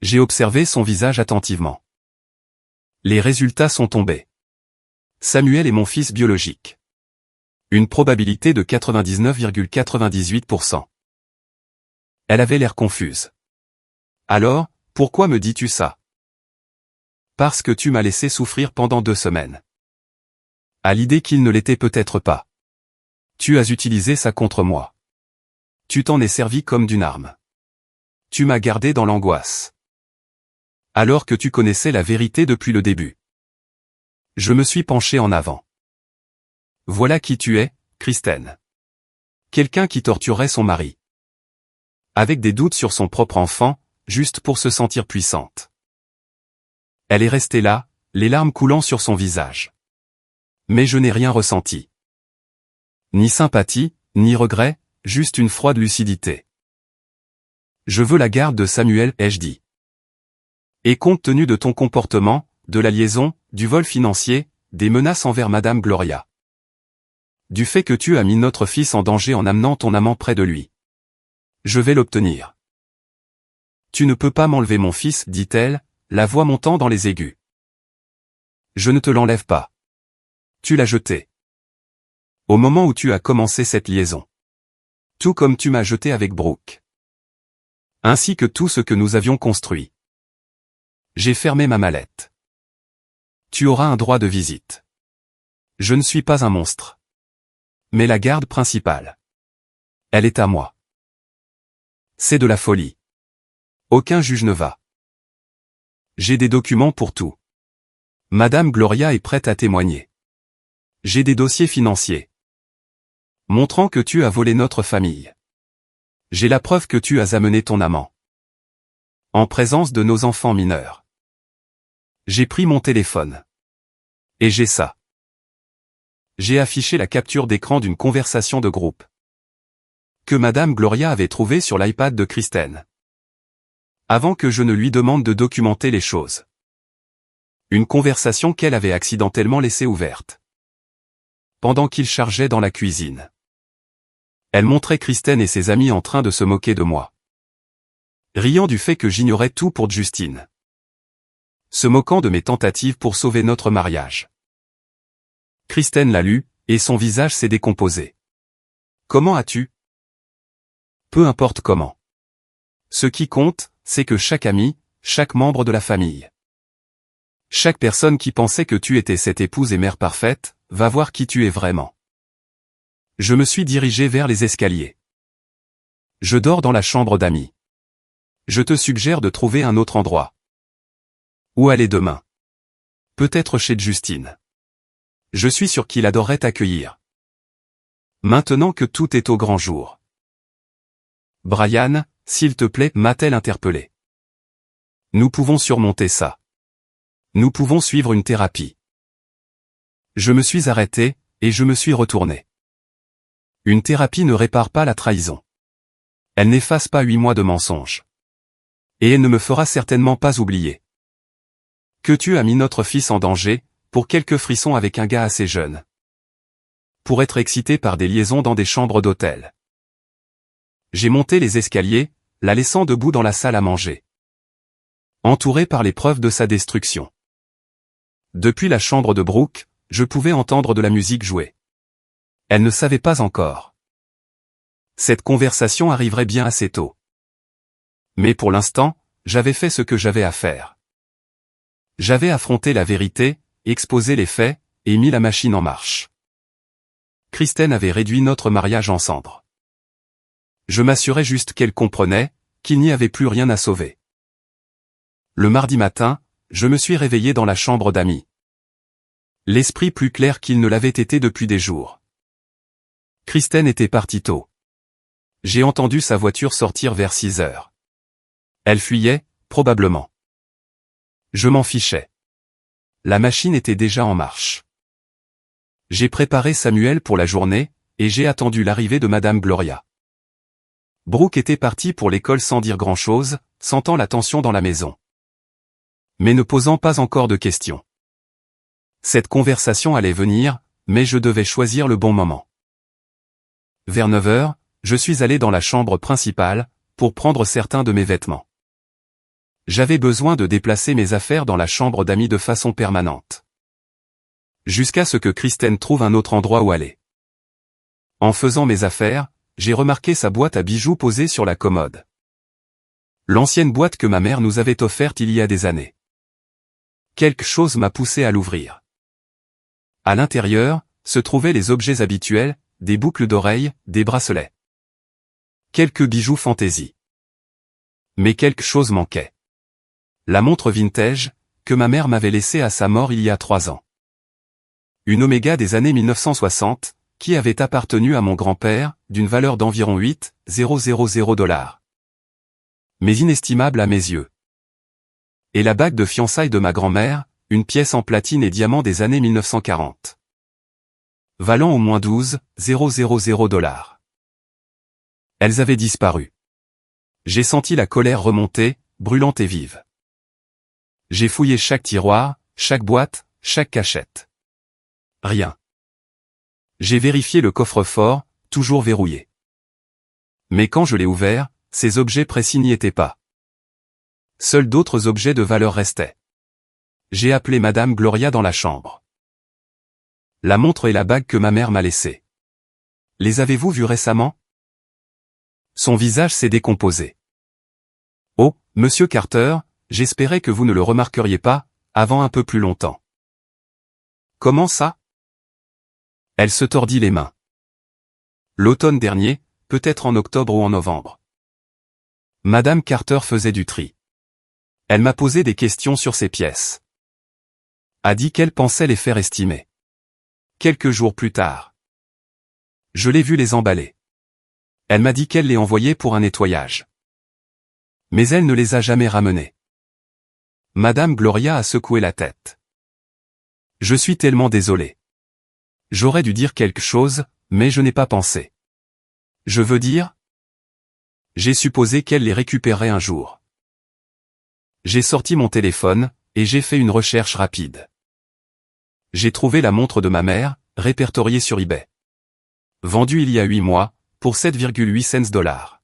A: J'ai observé son visage attentivement. Les résultats sont tombés. Samuel est mon fils biologique. Une probabilité de 99,98%. Elle avait l'air confuse. Alors, pourquoi me dis-tu ça? Parce que tu m'as laissé souffrir pendant 2 semaines. À l'idée qu'il ne l'était peut-être pas. Tu as utilisé ça contre moi. Tu t'en es servi comme d'une arme. Tu m'as gardé dans l'angoisse. Alors que tu connaissais la vérité depuis le début. Je me suis penché en avant. Voilà qui tu es, Kristen. Quelqu'un qui torturait son mari. Avec des doutes sur son propre enfant, juste pour se sentir puissante. Elle est restée là, les larmes coulant sur son visage. Mais je n'ai rien ressenti. Ni sympathie, ni regret, juste une froide lucidité. Je veux la garde de Samuel, ai-je dit. Et compte tenu de ton comportement, de la liaison, du vol financier, des menaces envers Madame Gloria. Du fait que tu as mis notre fils en danger en amenant ton amant près de lui. Je vais l'obtenir. Tu ne peux pas m'enlever mon fils, dit-elle, la voix montant dans les aigus. Je ne te l'enlève pas. Tu l'as jeté. Au moment où tu as commencé cette liaison. Tout comme tu m'as jeté avec Brooke. Ainsi que tout ce que nous avions construit. J'ai fermé ma mallette. Tu auras un droit de visite. Je ne suis pas un monstre. Mais la garde principale. Elle est à moi. C'est de la folie. Aucun juge ne va. J'ai des documents pour tout. Madame Gloria est prête à témoigner. J'ai des dossiers financiers. Montrant que tu as volé notre famille. J'ai la preuve que tu as amené ton amant. En présence de nos enfants mineurs. J'ai pris mon téléphone. Et j'ai ça. J'ai affiché la capture d'écran d'une conversation de groupe. Que Madame Gloria avait trouvée sur l'iPad de Kristen. Avant que je ne lui demande de documenter les choses. Une conversation qu'elle avait accidentellement laissée ouverte. Pendant qu'il chargeait dans la cuisine. Elle montrait Kristen et ses amis en train de se moquer de moi. Riant du fait que j'ignorais tout pour Justine. Se moquant de mes tentatives pour sauver notre mariage. Kristen l'a lu, et son visage s'est décomposé. Comment as-tu? Peu importe comment. Ce qui compte, c'est que chaque ami, chaque membre de la famille. Chaque personne qui pensait que tu étais cette épouse et mère parfaite, va voir qui tu es vraiment. Je me suis dirigé vers les escaliers. Je dors dans la chambre d'amis. Je te suggère de trouver un autre endroit. Où aller demain? Peut-être chez Justine. Je suis sûr qu'il adorerait t'accueillir. Maintenant que tout est au grand jour. Brian, s'il te plaît, m'a-t-elle interpellé. Nous pouvons surmonter ça. Nous pouvons suivre une thérapie. Je me suis arrêté, et je me suis retourné. Une thérapie ne répare pas la trahison. Elle n'efface pas 8 mois de mensonges. Et elle ne me fera certainement pas oublier. Que tu as mis notre fils en danger, pour quelques frissons avec un gars assez jeune. Pour être excité par des liaisons dans des chambres d'hôtel. J'ai monté les escaliers, la laissant debout dans la salle à manger. entouré par les preuves de sa destruction. Depuis la chambre de Brooke, je pouvais entendre de la musique jouer. Elle ne savait pas encore. Cette conversation arriverait bien assez tôt. Mais pour l'instant, j'avais fait ce que j'avais à faire. J'avais affronté la vérité, exposé les faits, et mis la machine en marche. Kristen avait réduit notre mariage en cendres. Je m'assurais juste qu'elle comprenait, qu'il n'y avait plus rien à sauver. Le mardi matin, je me suis réveillé dans la chambre d'Amy. L'esprit plus clair qu'il ne l'avait été depuis des jours. Kristen était partie tôt. J'ai entendu sa voiture sortir vers 6 heures. Elle fuyait, probablement. Je m'en fichais. La machine était déjà en marche. J'ai préparé Samuel pour la journée, et j'ai attendu l'arrivée de Madame Gloria. Brooke était partie pour l'école sans dire grand-chose, sentant la tension dans la maison. Mais ne posant pas encore de questions. Cette conversation allait venir, mais je devais choisir le bon moment. Vers 9 heures, je suis allé dans la chambre principale, pour prendre certains de mes vêtements. J'avais besoin de déplacer mes affaires dans la chambre d'Amy de façon permanente. Jusqu'à ce que Kristen trouve un autre endroit où aller. En faisant mes affaires, j'ai remarqué sa boîte à bijoux posée sur la commode. L'ancienne boîte que ma mère nous avait offerte il y a des années. Quelque chose m'a poussé à l'ouvrir. À l'intérieur, se trouvaient les objets habituels, des boucles d'oreilles, des bracelets. Quelques bijoux fantaisie. Mais quelque chose manquait. La montre vintage, que ma mère m'avait laissée à sa mort il y a 3 ans. Une Omega des années 1960, qui avait appartenu à mon grand-père, d'une valeur d'environ 8,000 $. Mais inestimable à mes yeux. Et la bague de fiançailles de ma grand-mère, une pièce en platine et diamant des années 1940. Valant au moins 12,000 $. Elles avaient disparu. J'ai senti la colère remonter, brûlante et vive. J'ai fouillé chaque tiroir, chaque boîte, chaque cachette. Rien. J'ai vérifié le coffre-fort, toujours verrouillé. Mais quand je l'ai ouvert, ces objets précis n'y étaient pas. Seuls d'autres objets de valeur restaient. J'ai appelé Madame Gloria dans la chambre. La montre et la bague que ma mère m'a laissées. Les avez-vous vues récemment? Son visage s'est décomposé. Oh, Monsieur Carter, j'espérais que vous ne le remarqueriez pas, avant un peu plus longtemps. Comment ça? Elle se tordit les mains. L'automne dernier, peut-être en octobre ou en novembre. Madame Carter faisait du tri. Elle m'a posé des questions sur ces pièces. A dit qu'elle pensait les faire estimer. Quelques jours plus tard. Je l'ai vu les emballer. Elle m'a dit qu'elle les envoyait pour un nettoyage. Mais elle ne les a jamais ramenés. Madame Gloria a secoué la tête. Je suis tellement désolé. J'aurais dû dire quelque chose, mais je n'ai pas pensé. Je veux dire? J'ai supposé qu'elle les récupérerait un jour. J'ai sorti mon téléphone, et j'ai fait une recherche rapide. J'ai trouvé la montre de ma mère, répertoriée sur eBay. Vendue il y a 8 mois, pour 7,8 cents $.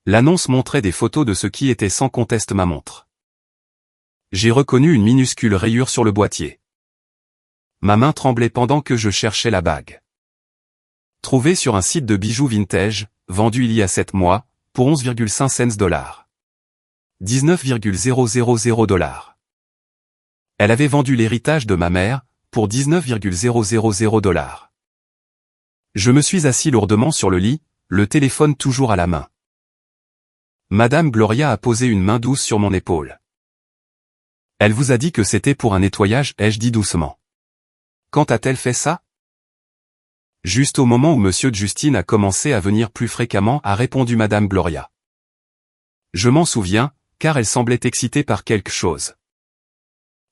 A: L'annonce montrait des photos de ce qui était sans conteste ma montre. J'ai reconnu une minuscule rayure sur le boîtier. Ma main tremblait pendant que je cherchais la bague. Trouvée sur un site de bijoux vintage, vendue il y a 7 mois, pour 11,5 cents $. 19,000 $. Elle avait vendu l'héritage de ma mère, pour 19,000 $. Je me suis assis lourdement sur le lit, le téléphone toujours à la main. Madame Gloria a posé une main douce sur mon épaule. Elle vous a dit que c'était pour un nettoyage, ai-je dit doucement. Quand a-t-elle fait ça? Juste au moment où Monsieur Justine a commencé à venir plus fréquemment, a répondu Madame Gloria. Je m'en souviens, car elle semblait excitée par quelque chose.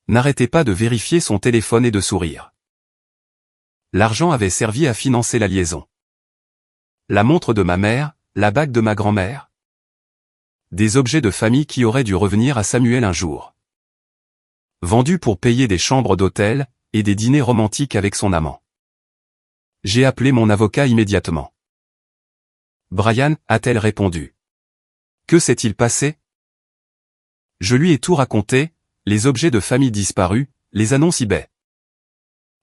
A: N'arrêtez pas de vérifier son téléphone et de sourire. L'argent avait servi à financer la liaison. La montre de ma mère, la bague de ma grand-mère. Des objets de famille qui auraient dû revenir à Samuel un jour. Vendus pour payer des chambres d'hôtel, et des dîners romantiques avec son amant. J'ai appelé mon avocat immédiatement. Brian, a-t-elle répondu. Que s'est-il passé? Je lui ai tout raconté, les objets de famille disparus, les annonces eBay.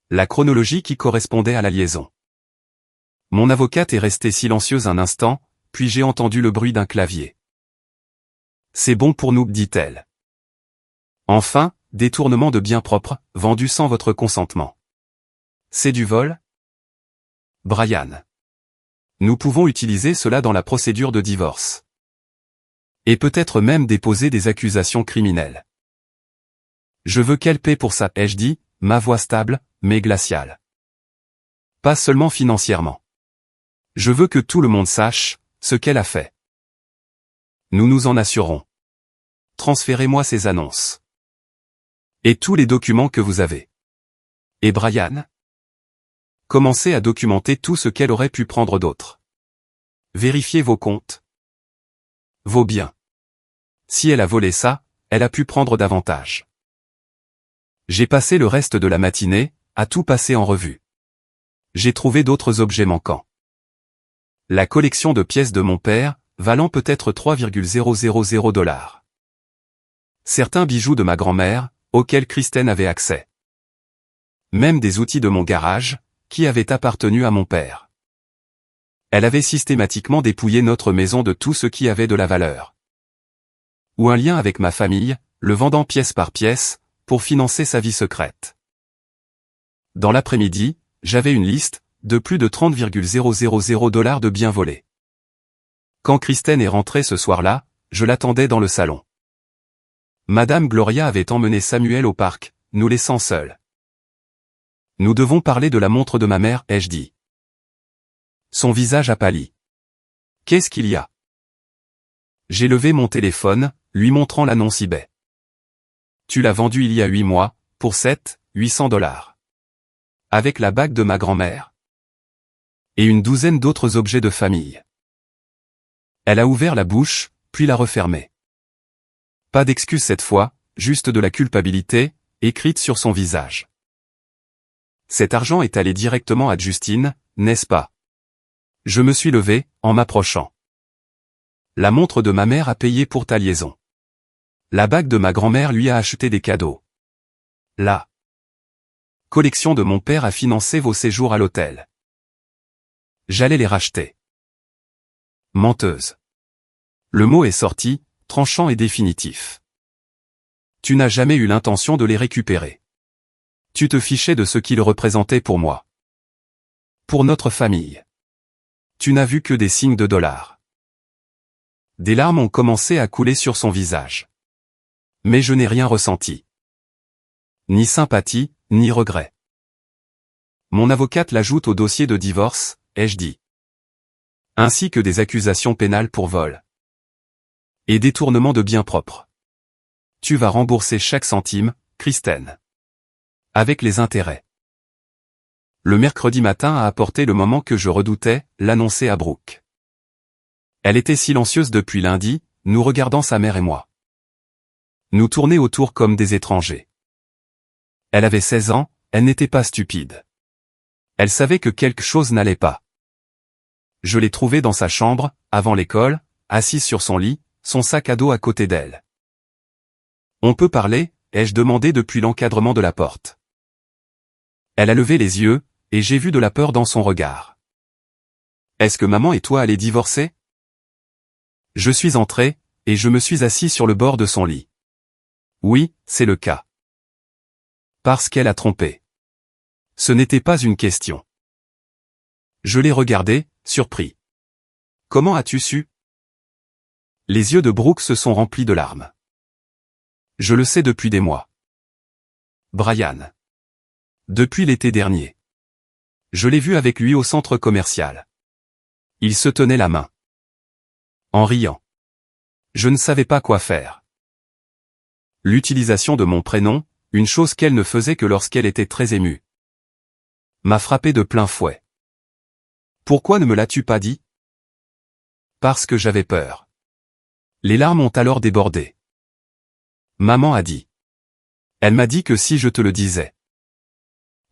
A: La chronologie qui correspondait à la liaison. Mon avocate est restée silencieuse un instant, puis j'ai entendu le bruit d'un clavier. C'est bon pour nous, dit-elle. Enfin, détournement de biens propres, vendus sans votre consentement. C'est du vol? Brian. Nous pouvons utiliser cela dans la procédure de divorce. Et peut-être même déposer des accusations criminelles. Je veux qu'elle paie pour ça, ai-je dit, ma voix stable, mais glaciale. Pas seulement financièrement. Je veux que tout le monde sache ce qu'elle a fait. Nous nous en assurerons. Transférez-moi ces annonces. Et tous les documents que vous avez. Et Brian? Commencez à documenter tout ce qu'elle aurait pu prendre d'autre. Vérifiez vos comptes. Vos biens. Si elle a volé ça, elle a pu prendre davantage. J'ai passé le reste de la matinée à tout passer en revue. J'ai trouvé d'autres objets manquants. La collection de pièces de mon père, valant peut-être 3,000 $. Certains bijoux de ma grand-mère, auxquels Kristen avait accès. Même des outils de mon garage, qui avaient appartenu à mon père. Elle avait systématiquement dépouillé notre maison de tout ce qui avait de la valeur. Ou un lien avec ma famille, le vendant pièce par pièce, pour financer sa vie secrète. Dans l'après-midi, j'avais une liste de plus de 30,000 $ de biens volés. Quand Kristen est rentrée ce soir-là, je l'attendais dans le salon. Madame Gloria avait emmené Samuel au parc, nous laissant seuls. Nous devons parler de la montre de ma mère, ai-je dit. Son visage a pâli. Qu'est-ce qu'il y a? J'ai levé mon téléphone, lui montrant l'annonce eBay. Tu l'as vendue il y a 8 mois, pour 800 $. Avec la bague de ma grand-mère. Et une douzaine d'autres objets de famille. Elle a ouvert la bouche, puis l'a refermée. Pas d'excuse cette fois, juste de la culpabilité, écrite sur son visage. Cet argent est allé directement à Justine, n'est-ce pas? Je me suis levé, en m'approchant. La montre de ma mère a payé pour ta liaison. La bague de ma grand-mère lui a acheté des cadeaux. La collection de mon père a financé vos séjours à l'hôtel. J'allais les racheter. Menteuse. Le mot est sorti, tranchant et définitif. Tu n'as jamais eu l'intention de les récupérer. Tu te fichais de ce qu'ils représentaient pour moi. Pour notre famille. Tu n'as vu que des signes de dollars. Des larmes ont commencé à couler sur son visage. Mais je n'ai rien ressenti. Ni sympathie, ni regret. Mon avocate l'ajoute au dossier de divorce, ai-je dit. Ainsi que des accusations pénales pour vol. Et détournement de biens propres. Tu vas rembourser chaque centime, Kristen. Avec les intérêts. Le mercredi matin a apporté le moment que je redoutais, l'annoncer à Brooke. Elle était silencieuse depuis lundi, nous regardant sa mère et moi. Nous tourner autour comme des étrangers. Elle avait 16 ans, elle n'était pas stupide. Elle savait que quelque chose n'allait pas. Je l'ai trouvée dans sa chambre, avant l'école, assise sur son lit, son sac à dos à côté d'elle. On peut parler, ai-je demandé depuis l'encadrement de la porte. Elle a levé les yeux, et j'ai vu de la peur dans son regard. Est-ce que maman et toi allez divorcer? Je suis entré, et je me suis assis sur le bord de son lit. Oui, c'est le cas. Parce qu'elle a trompé. Ce n'était pas une question. Je l'ai regardé, surpris. Comment as-tu su? Les yeux de Brooke se sont remplis de larmes. Je le sais depuis des mois. Brian. Depuis l'été dernier. Je l'ai vu avec lui au centre commercial. Il se tenait la main. En riant. Je ne savais pas quoi faire. L'utilisation de mon prénom, une chose qu'elle ne faisait que lorsqu'elle était très émue, m'a frappé de plein fouet. Pourquoi ne me l'as-tu pas dit? Parce que j'avais peur. Les larmes ont alors débordé. Maman a dit. Elle m'a dit que si je te le disais,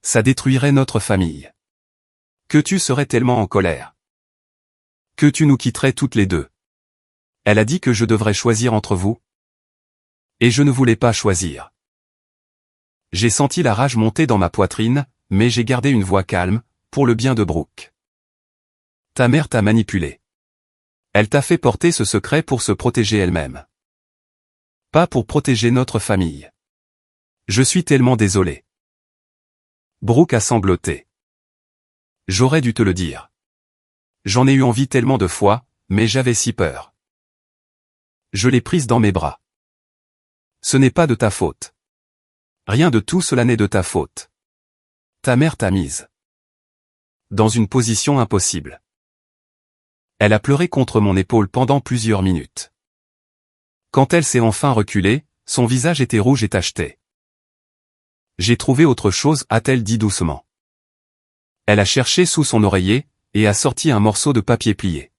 A: ça détruirait notre famille. Que tu serais tellement en colère. Que tu nous quitterais toutes les deux. Elle a dit que je devrais choisir entre vous. Et je ne voulais pas choisir. J'ai senti la rage monter dans ma poitrine, mais j'ai gardé une voix calme, pour le bien de Brooke. Ta mère t'a manipulé. Elle t'a fait porter ce secret pour se protéger elle-même. Pas pour protéger notre famille. Je suis tellement désolé. Brooke a sangloté. J'aurais dû te le dire. J'en ai eu envie tellement de fois, mais j'avais si peur. Je l'ai prise dans mes bras. Ce n'est pas de ta faute. Rien de tout cela n'est de ta faute. Ta mère t'a mise dans une position impossible. Elle a pleuré contre mon épaule pendant plusieurs minutes. Quand elle s'est enfin reculée, son visage était rouge et tacheté. J'ai trouvé autre chose, a-t-elle dit doucement. Elle a cherché sous son oreiller, et a sorti un morceau de papier plié.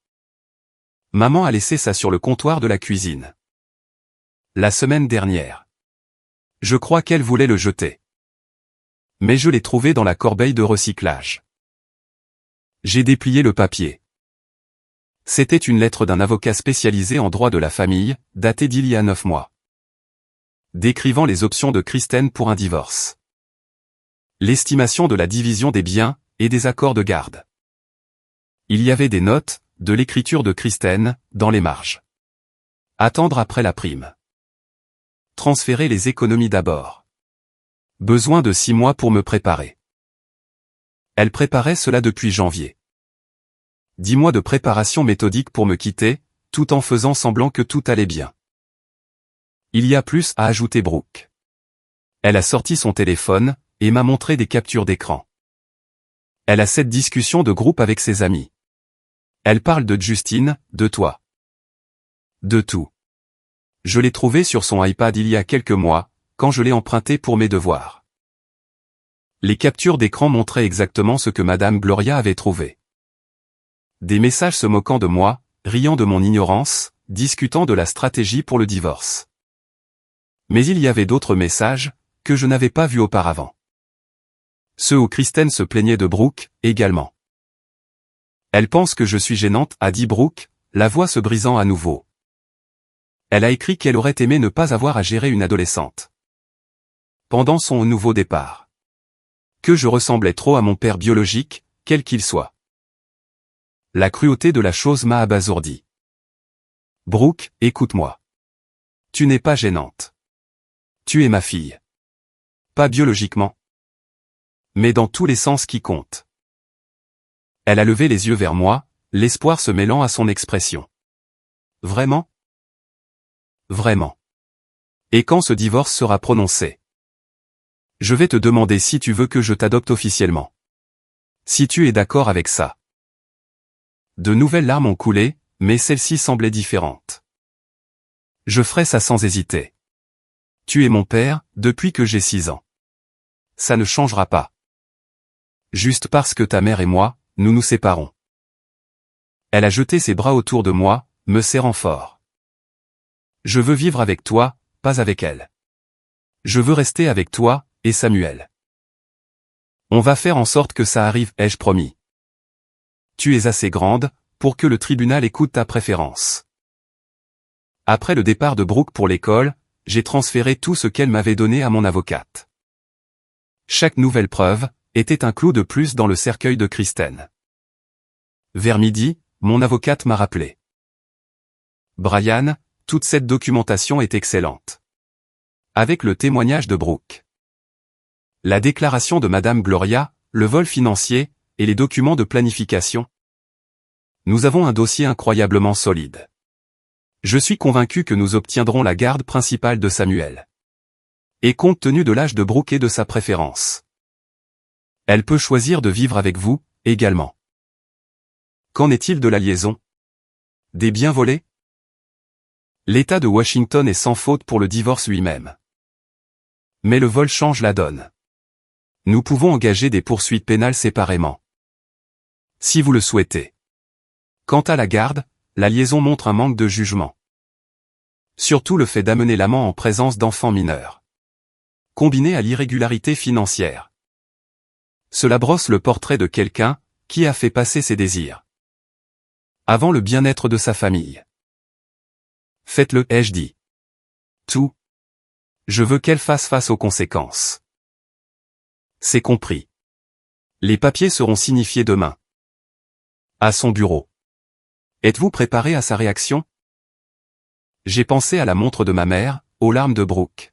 A: Maman a laissé ça sur le comptoir de la cuisine. La semaine dernière. Je crois qu'elle voulait le jeter. Mais je l'ai trouvé dans la corbeille de recyclage. J'ai déplié le papier. C'était une lettre d'un avocat spécialisé en droit de la famille, datée d'il y a 9 mois. Décrivant les options de Kristen pour un divorce. L'estimation de la division des biens, et des accords de garde. Il y avait des notes, de l'écriture de Kristen, dans les marges. Attendre après la prime. Transférer les économies d'abord. Besoin de 6 mois pour me préparer. Elle préparait cela depuis janvier. 10 mois de préparation méthodique pour me quitter, tout en faisant semblant que tout allait bien. Il y a plus, a ajouté Brooke. Elle a sorti son téléphone, et m'a montré des captures d'écran. Elle a cette discussion de groupe avec ses amis. Elle parle de Justine, de toi. De tout. Je l'ai trouvé sur son iPad il y a quelques mois, quand je l'ai emprunté pour mes devoirs. Les captures d'écran montraient exactement ce que Madame Gloria avait trouvé. Des messages se moquant de moi, riant de mon ignorance, discutant de la stratégie pour le divorce. Mais il y avait d'autres messages, que je n'avais pas vus auparavant. Ceux où Kristen se plaignait de Brooke, également. Elle pense que je suis gênante, a dit Brooke, la voix se brisant à nouveau. Elle a écrit qu'elle aurait aimé ne pas avoir à gérer une adolescente. Pendant son nouveau départ. Que je ressemblais trop à mon père biologique, quel qu'il soit. La cruauté de la chose m'a abasourdi. Brooke, écoute-moi. Tu n'es pas gênante. Tu es ma fille. Pas biologiquement. Mais dans tous les sens qui comptent. Elle a levé les yeux vers moi, l'espoir se mêlant à son expression. Vraiment? Vraiment. Et quand ce divorce sera prononcé? Je vais te demander si tu veux que je t'adopte officiellement. Si tu es d'accord avec ça. De nouvelles larmes ont coulé, mais celle-ci semblait différente. Je ferai ça sans hésiter. Tu es mon père, depuis que j'ai 6 ans. Ça ne changera pas. Juste parce que ta mère et moi, nous nous séparons. Elle a jeté ses bras autour de moi, me serrant fort. Je veux vivre avec toi, pas avec elle. Je veux rester avec toi, et Samuel. On va faire en sorte que ça arrive, ai-je promis. Tu es assez grande, pour que le tribunal écoute ta préférence. Après le départ de Brooke pour l'école, j'ai transféré tout ce qu'elle m'avait donné à mon avocate. Chaque nouvelle preuve, était un clou de plus dans le cercueil de Kristen. Vers midi, mon avocate m'a rappelé. Brian, toute cette documentation est excellente. Avec le témoignage de Brooke. La déclaration de Madame Gloria, le vol financier, et les documents de planification. Nous avons un dossier incroyablement solide. Je suis convaincu que nous obtiendrons la garde principale de Samuel. Et compte tenu de l'âge de Brooke et de sa préférence. Elle peut choisir de vivre avec vous, également. Qu'en est-il de la liaison? Des biens volés? L'État de Washington est sans faute pour le divorce lui-même. Mais le vol change la donne. Nous pouvons engager des poursuites pénales séparément. Si vous le souhaitez. Quant à la garde, la liaison montre un manque de jugement. Surtout le fait d'amener l'amant en présence d'enfants mineurs. Combiné à l'irrégularité financière. Cela brosse le portrait de quelqu'un, qui a fait passer ses désirs. Avant le bien-être de sa famille. Faites-le, ai-je dit. Tout. Je veux qu'elle fasse face aux conséquences. C'est compris. Les papiers seront signifiés demain. À son bureau. Êtes-vous préparé à sa réaction? J'ai pensé à la montre de ma mère, aux larmes de Brooke.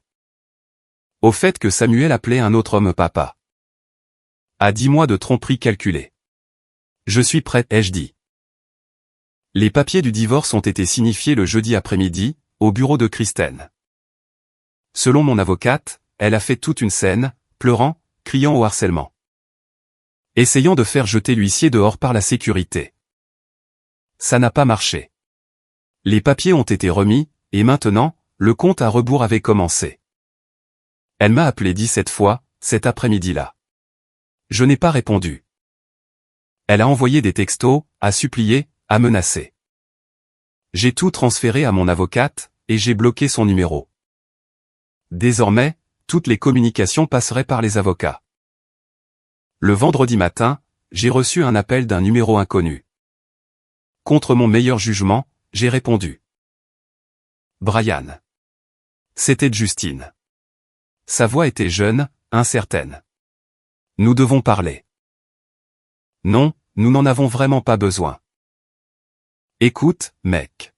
A: Au fait que Samuel appelait un autre homme papa. À 10 mois de tromperie calculée. Je suis prêt, ai-je dit. Les papiers du divorce ont été signifiés le jeudi après-midi, au bureau de Kristen. Selon mon avocate, elle a fait toute une scène, pleurant, criant au harcèlement. Essayant de faire jeter l'huissier dehors par la sécurité. Ça n'a pas marché. Les papiers ont été remis, et maintenant, le compte à rebours avait commencé. Elle m'a appelé 17 fois, cet après-midi-là. Je n'ai pas répondu. Elle a envoyé des textos, a supplié, a menacé. J'ai tout transféré à mon avocate, et j'ai bloqué son numéro. Désormais, toutes les communications passeraient par les avocats. Le vendredi matin, j'ai reçu un appel d'un numéro inconnu. Contre mon meilleur jugement, j'ai répondu. Brian. C'était Justine. Sa voix était jeune, incertaine. Nous devons parler. Non, nous n'en avons vraiment pas besoin. Écoute, mec.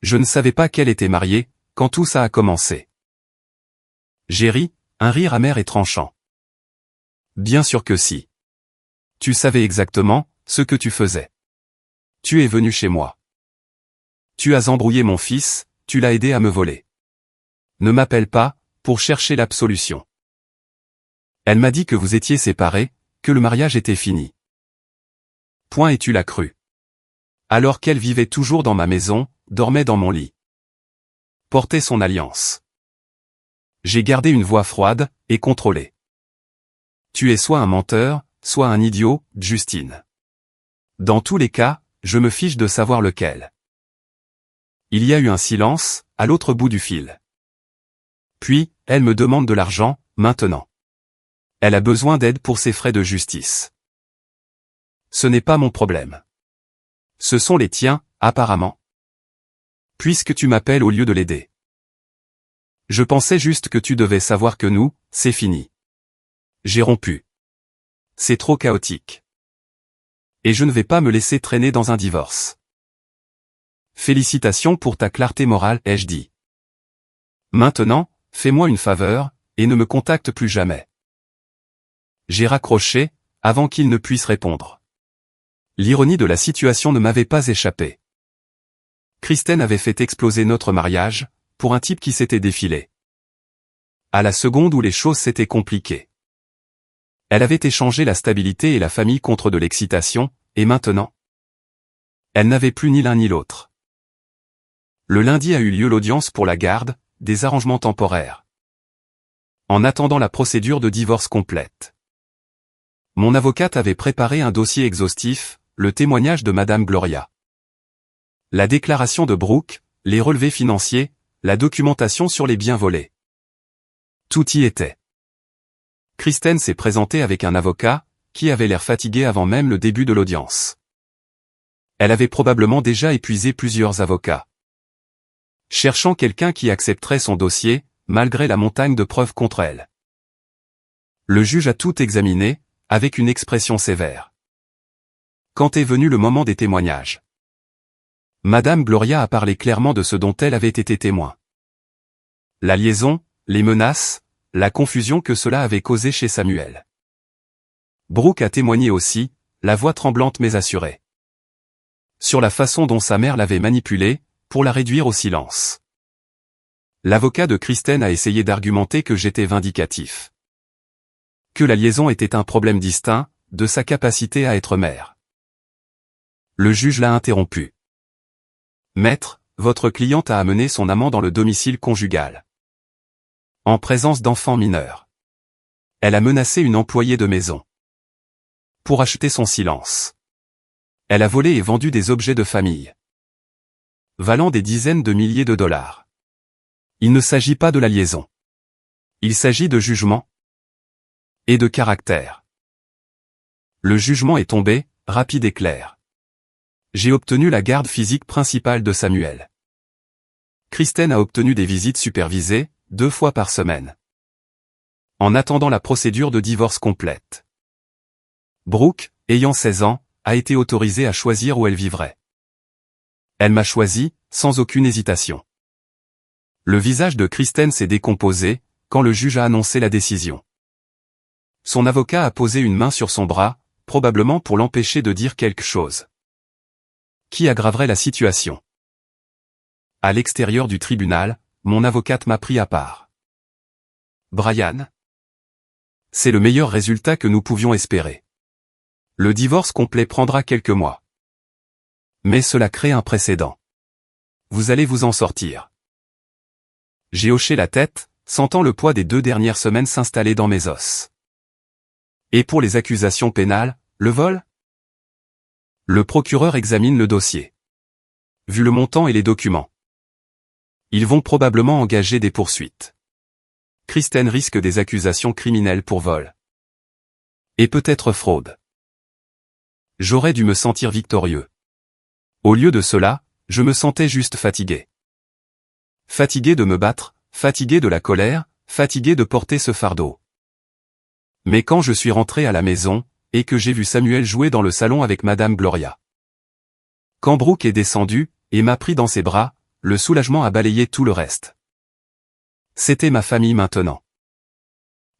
A: Je ne savais pas qu'elle était mariée, quand tout ça a commencé. J'ai ri, un rire amer et tranchant. Bien sûr que si. Tu savais exactement ce que tu faisais. Tu es venu chez moi. Tu as embrouillé mon fils, tu l'as aidé à me voler. Ne m'appelle pas, pour chercher l'absolution. Elle m'a dit que vous étiez séparés, que le mariage était fini. Point et tu l'as cru. Alors qu'elle vivait toujours dans ma maison, dormait dans mon lit. Portait son alliance. J'ai gardé une voix froide, et contrôlée. Tu es soit un menteur, soit un idiot, Justine. Dans tous les cas, je me fiche de savoir lequel. Il y a eu un silence, à l'autre bout du fil. Puis, elle me demande de l'argent, maintenant. Elle a besoin d'aide pour ses frais de justice. Ce n'est pas mon problème. Ce sont les tiens, apparemment. Puisque tu m'appelles au lieu de l'aider. Je pensais juste que tu devais savoir que nous, c'est fini. J'ai rompu. C'est trop chaotique. Et je ne vais pas me laisser traîner dans un divorce. Félicitations pour ta clarté morale, ai-je dit. Maintenant, fais-moi une faveur, et ne me contacte plus jamais. J'ai raccroché, avant qu'il ne puisse répondre. L'ironie de la situation ne m'avait pas échappé. Kristen avait fait exploser notre mariage, pour un type qui s'était défilé. À la seconde où les choses s'étaient compliquées. Elle avait échangé la stabilité et la famille contre de l'excitation, et maintenant? Elle n'avait plus ni l'un ni l'autre. Le lundi a eu lieu l'audience pour la garde, des arrangements temporaires. En attendant la procédure de divorce complète. Mon avocate avait préparé un dossier exhaustif, le témoignage de Madame Gloria. La déclaration de Brooke, les relevés financiers, la documentation sur les biens volés. Tout y était. Kristen s'est présentée avec un avocat, qui avait l'air fatigué avant même le début de l'audience. Elle avait probablement déjà épuisé plusieurs avocats. Cherchant quelqu'un qui accepterait son dossier, malgré la montagne de preuves contre elle. Le juge a tout examiné, avec une expression sévère. Quand est venu le moment des témoignages. Madame Gloria a parlé clairement de ce dont elle avait été témoin. La liaison, les menaces, la confusion que cela avait causé chez Samuel. Brooke a témoigné aussi, la voix tremblante mais assurée. Sur la façon dont sa mère l'avait manipulée, pour la réduire au silence. L'avocat de Kristen a essayé d'argumenter que j'étais vindicatif. Que la liaison était un problème distinct, de sa capacité à être mère. Le juge l'a interrompu. Maître, votre cliente a amené son amant dans le domicile conjugal. En présence d'enfants mineurs. Elle a menacé une employée de maison. Pour acheter son silence. Elle a volé et vendu des objets de famille. Valant des dizaines de milliers de dollars. Il ne s'agit pas de la liaison. Il s'agit de jugement. Et de caractère. Le jugement est tombé, rapide et clair. J'ai obtenu la garde physique principale de Samuel. Kristen a obtenu des visites supervisées, 2 fois par semaine. En attendant la procédure de divorce complète. Brooke, ayant 16 ans, a été autorisée à choisir où elle vivrait. Elle m'a choisi, sans aucune hésitation. Le visage de Kristen s'est décomposé, quand le juge a annoncé la décision. Son avocat a posé une main sur son bras, probablement pour l'empêcher de dire quelque chose qui aggraverait la situation. À l'extérieur du tribunal, mon avocate m'a pris à part. Brian, c'est le meilleur résultat que nous pouvions espérer. Le divorce complet prendra quelques mois. Mais cela crée un précédent. Vous allez vous en sortir. J'ai hoché la tête, sentant le poids des 2 dernières semaines s'installer dans mes os. Et pour les accusations pénales, le vol? Le procureur examine le dossier. Vu le montant et les documents, ils vont probablement engager des poursuites. Kristen risque des accusations criminelles pour vol. Et peut-être fraude. J'aurais dû me sentir victorieux. Au lieu de cela, je me sentais juste fatigué. Fatigué de me battre, fatigué de la colère, fatigué de porter ce fardeau. Mais quand je suis rentré à la maison, et que j'ai vu Samuel jouer dans le salon avec Madame Gloria. Quand Brooke est descendu, et m'a pris dans ses bras, le soulagement a balayé tout le reste. C'était ma famille maintenant.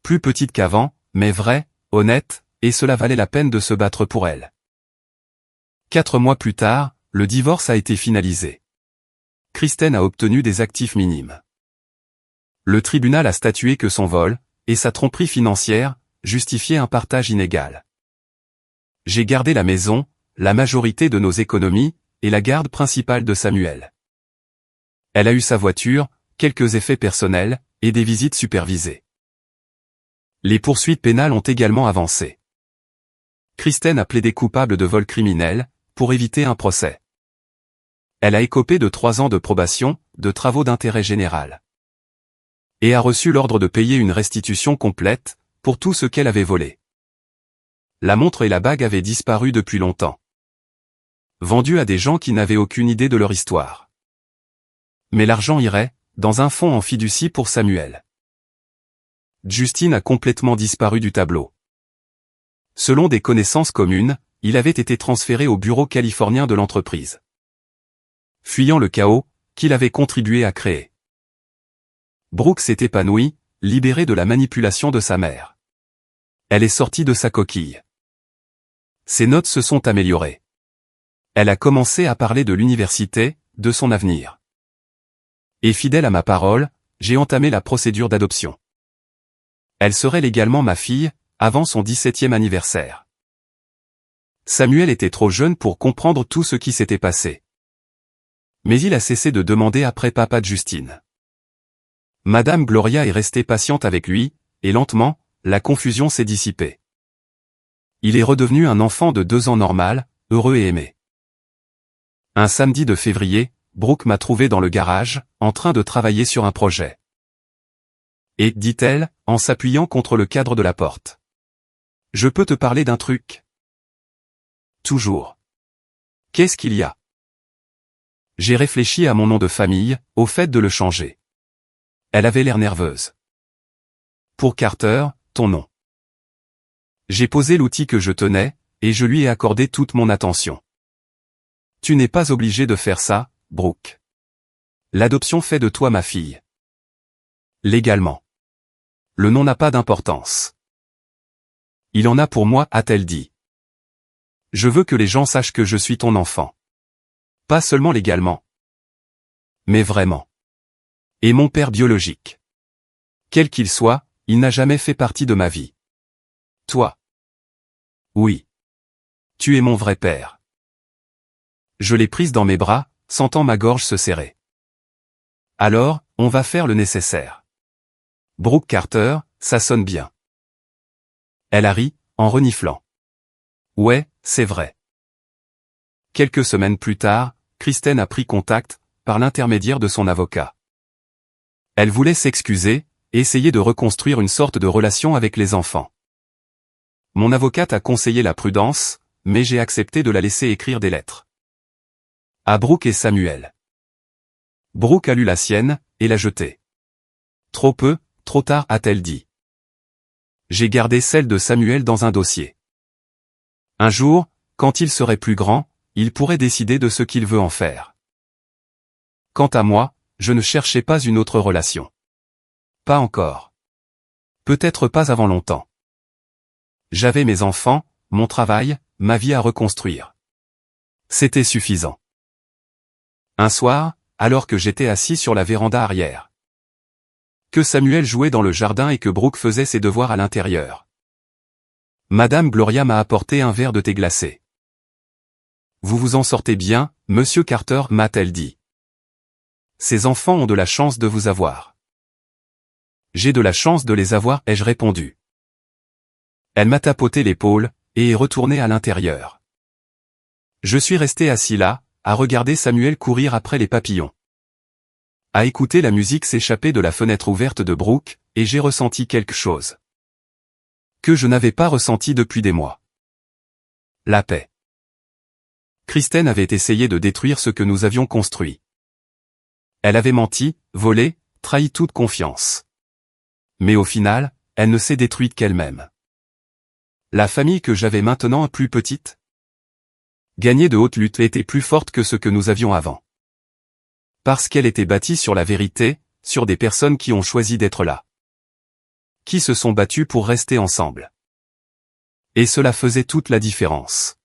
A: Plus petite qu'avant, mais vraie, honnête, et cela valait la peine de se battre pour elle. 4 mois plus tard, le divorce a été finalisé. Kristen a obtenu des actifs minimes. Le tribunal a statué que son vol, et sa tromperie financière, justifiaient un partage inégal. J'ai gardé la maison, la majorité de nos économies, et la garde principale de Samuel. Elle a eu sa voiture, quelques effets personnels, et des visites supervisées. Les poursuites pénales ont également avancé. Kristen a plaidé coupable de vol criminel, pour éviter un procès. Elle a écopé de 3 ans de probation, de travaux d'intérêt général. Et a reçu l'ordre de payer une restitution complète, pour tout ce qu'elle avait volé. La montre et la bague avaient disparu depuis longtemps. Vendues à des gens qui n'avaient aucune idée de leur histoire. Mais l'argent irait, dans un fonds en fiducie pour Samuel. Justin a complètement disparu du tableau. Selon des connaissances communes, il avait été transféré au bureau californien de l'entreprise. Fuyant le chaos, qu'il avait contribué à créer. Brooke s'est épanouie, libérée de la manipulation de sa mère. Elle est sortie de sa coquille. Ses notes se sont améliorées. Elle a commencé à parler de l'université, de son avenir. Et fidèle à ma parole, j'ai entamé la procédure d'adoption. Elle serait légalement ma fille, avant son 17e anniversaire. Samuel était trop jeune pour comprendre tout ce qui s'était passé. Mais il a cessé de demander après papa de Justine. Madame Gloria est restée patiente avec lui, et lentement, la confusion s'est dissipée. Il est redevenu un enfant de 2 ans normal, heureux et aimé. Un samedi de février, Brooke m'a trouvé dans le garage, en train de travailler sur un projet. Et, dit-elle, en s'appuyant contre le cadre de la porte. Je peux te parler d'un truc? Toujours. Qu'est-ce qu'il y a? J'ai réfléchi à mon nom de famille, au fait de le changer. Elle avait l'air nerveuse. Pour Carter, ton nom. J'ai posé l'outil que je tenais, et je lui ai accordé toute mon attention. Tu n'es pas obligé de faire ça, Brooke. L'adoption fait de toi ma fille. Légalement. Le nom n'a pas d'importance. Il en a pour moi, a-t-elle dit. Je veux que les gens sachent que je suis ton enfant. Pas seulement légalement. Mais vraiment. Et mon père biologique. Quel qu'il soit, il n'a jamais fait partie de ma vie. Toi. Oui. Tu es mon vrai père. Je l'ai prise dans mes bras, sentant ma gorge se serrer. Alors, on va faire le nécessaire. Brooke Carter, ça sonne bien. Elle a ri, en reniflant. Ouais, c'est vrai. Quelques semaines plus tard, Kristen a pris contact, par l'intermédiaire de son avocat. Elle voulait s'excuser, et essayer de reconstruire une sorte de relation avec les enfants. Mon avocate a conseillé la prudence, mais j'ai accepté de la laisser écrire des lettres. À Brooke et Samuel. Brooke a lu la sienne, et l'a jetée. Trop peu, trop tard, a-t-elle dit. J'ai gardé celle de Samuel dans un dossier. Un jour, quand il serait plus grand, il pourrait décider de ce qu'il veut en faire. Quant à moi, je ne cherchais pas une autre relation. Pas encore. Peut-être pas avant longtemps. J'avais mes enfants, mon travail, ma vie à reconstruire. C'était suffisant. Un soir, alors que j'étais assis sur la véranda arrière, que Samuel jouait dans le jardin et que Brooke faisait ses devoirs à l'intérieur, Madame Gloria m'a apporté un verre de thé glacé. Vous vous en sortez bien, Monsieur Carter, m'a-t-elle dit. Ces enfants ont de la chance de vous avoir. J'ai de la chance de les avoir, ai-je répondu. Elle m'a tapoté l'épaule, et est retournée à l'intérieur. Je suis resté assis là, à regarder Samuel courir après les papillons. À écouter la musique s'échapper de la fenêtre ouverte de Brooke, et j'ai ressenti quelque chose que je n'avais pas ressenti depuis des mois. La paix. Kristen avait essayé de détruire ce que nous avions construit. Elle avait menti, volé, trahi toute confiance. Mais au final, elle ne s'est détruite qu'elle-même. La famille que j'avais maintenant plus petite, gagnée de haute lutte, était plus forte que ce que nous avions avant. Parce qu'elle était bâtie sur la vérité, sur des personnes qui ont choisi d'être là, qui se sont battues pour rester ensemble. Et cela faisait toute la différence.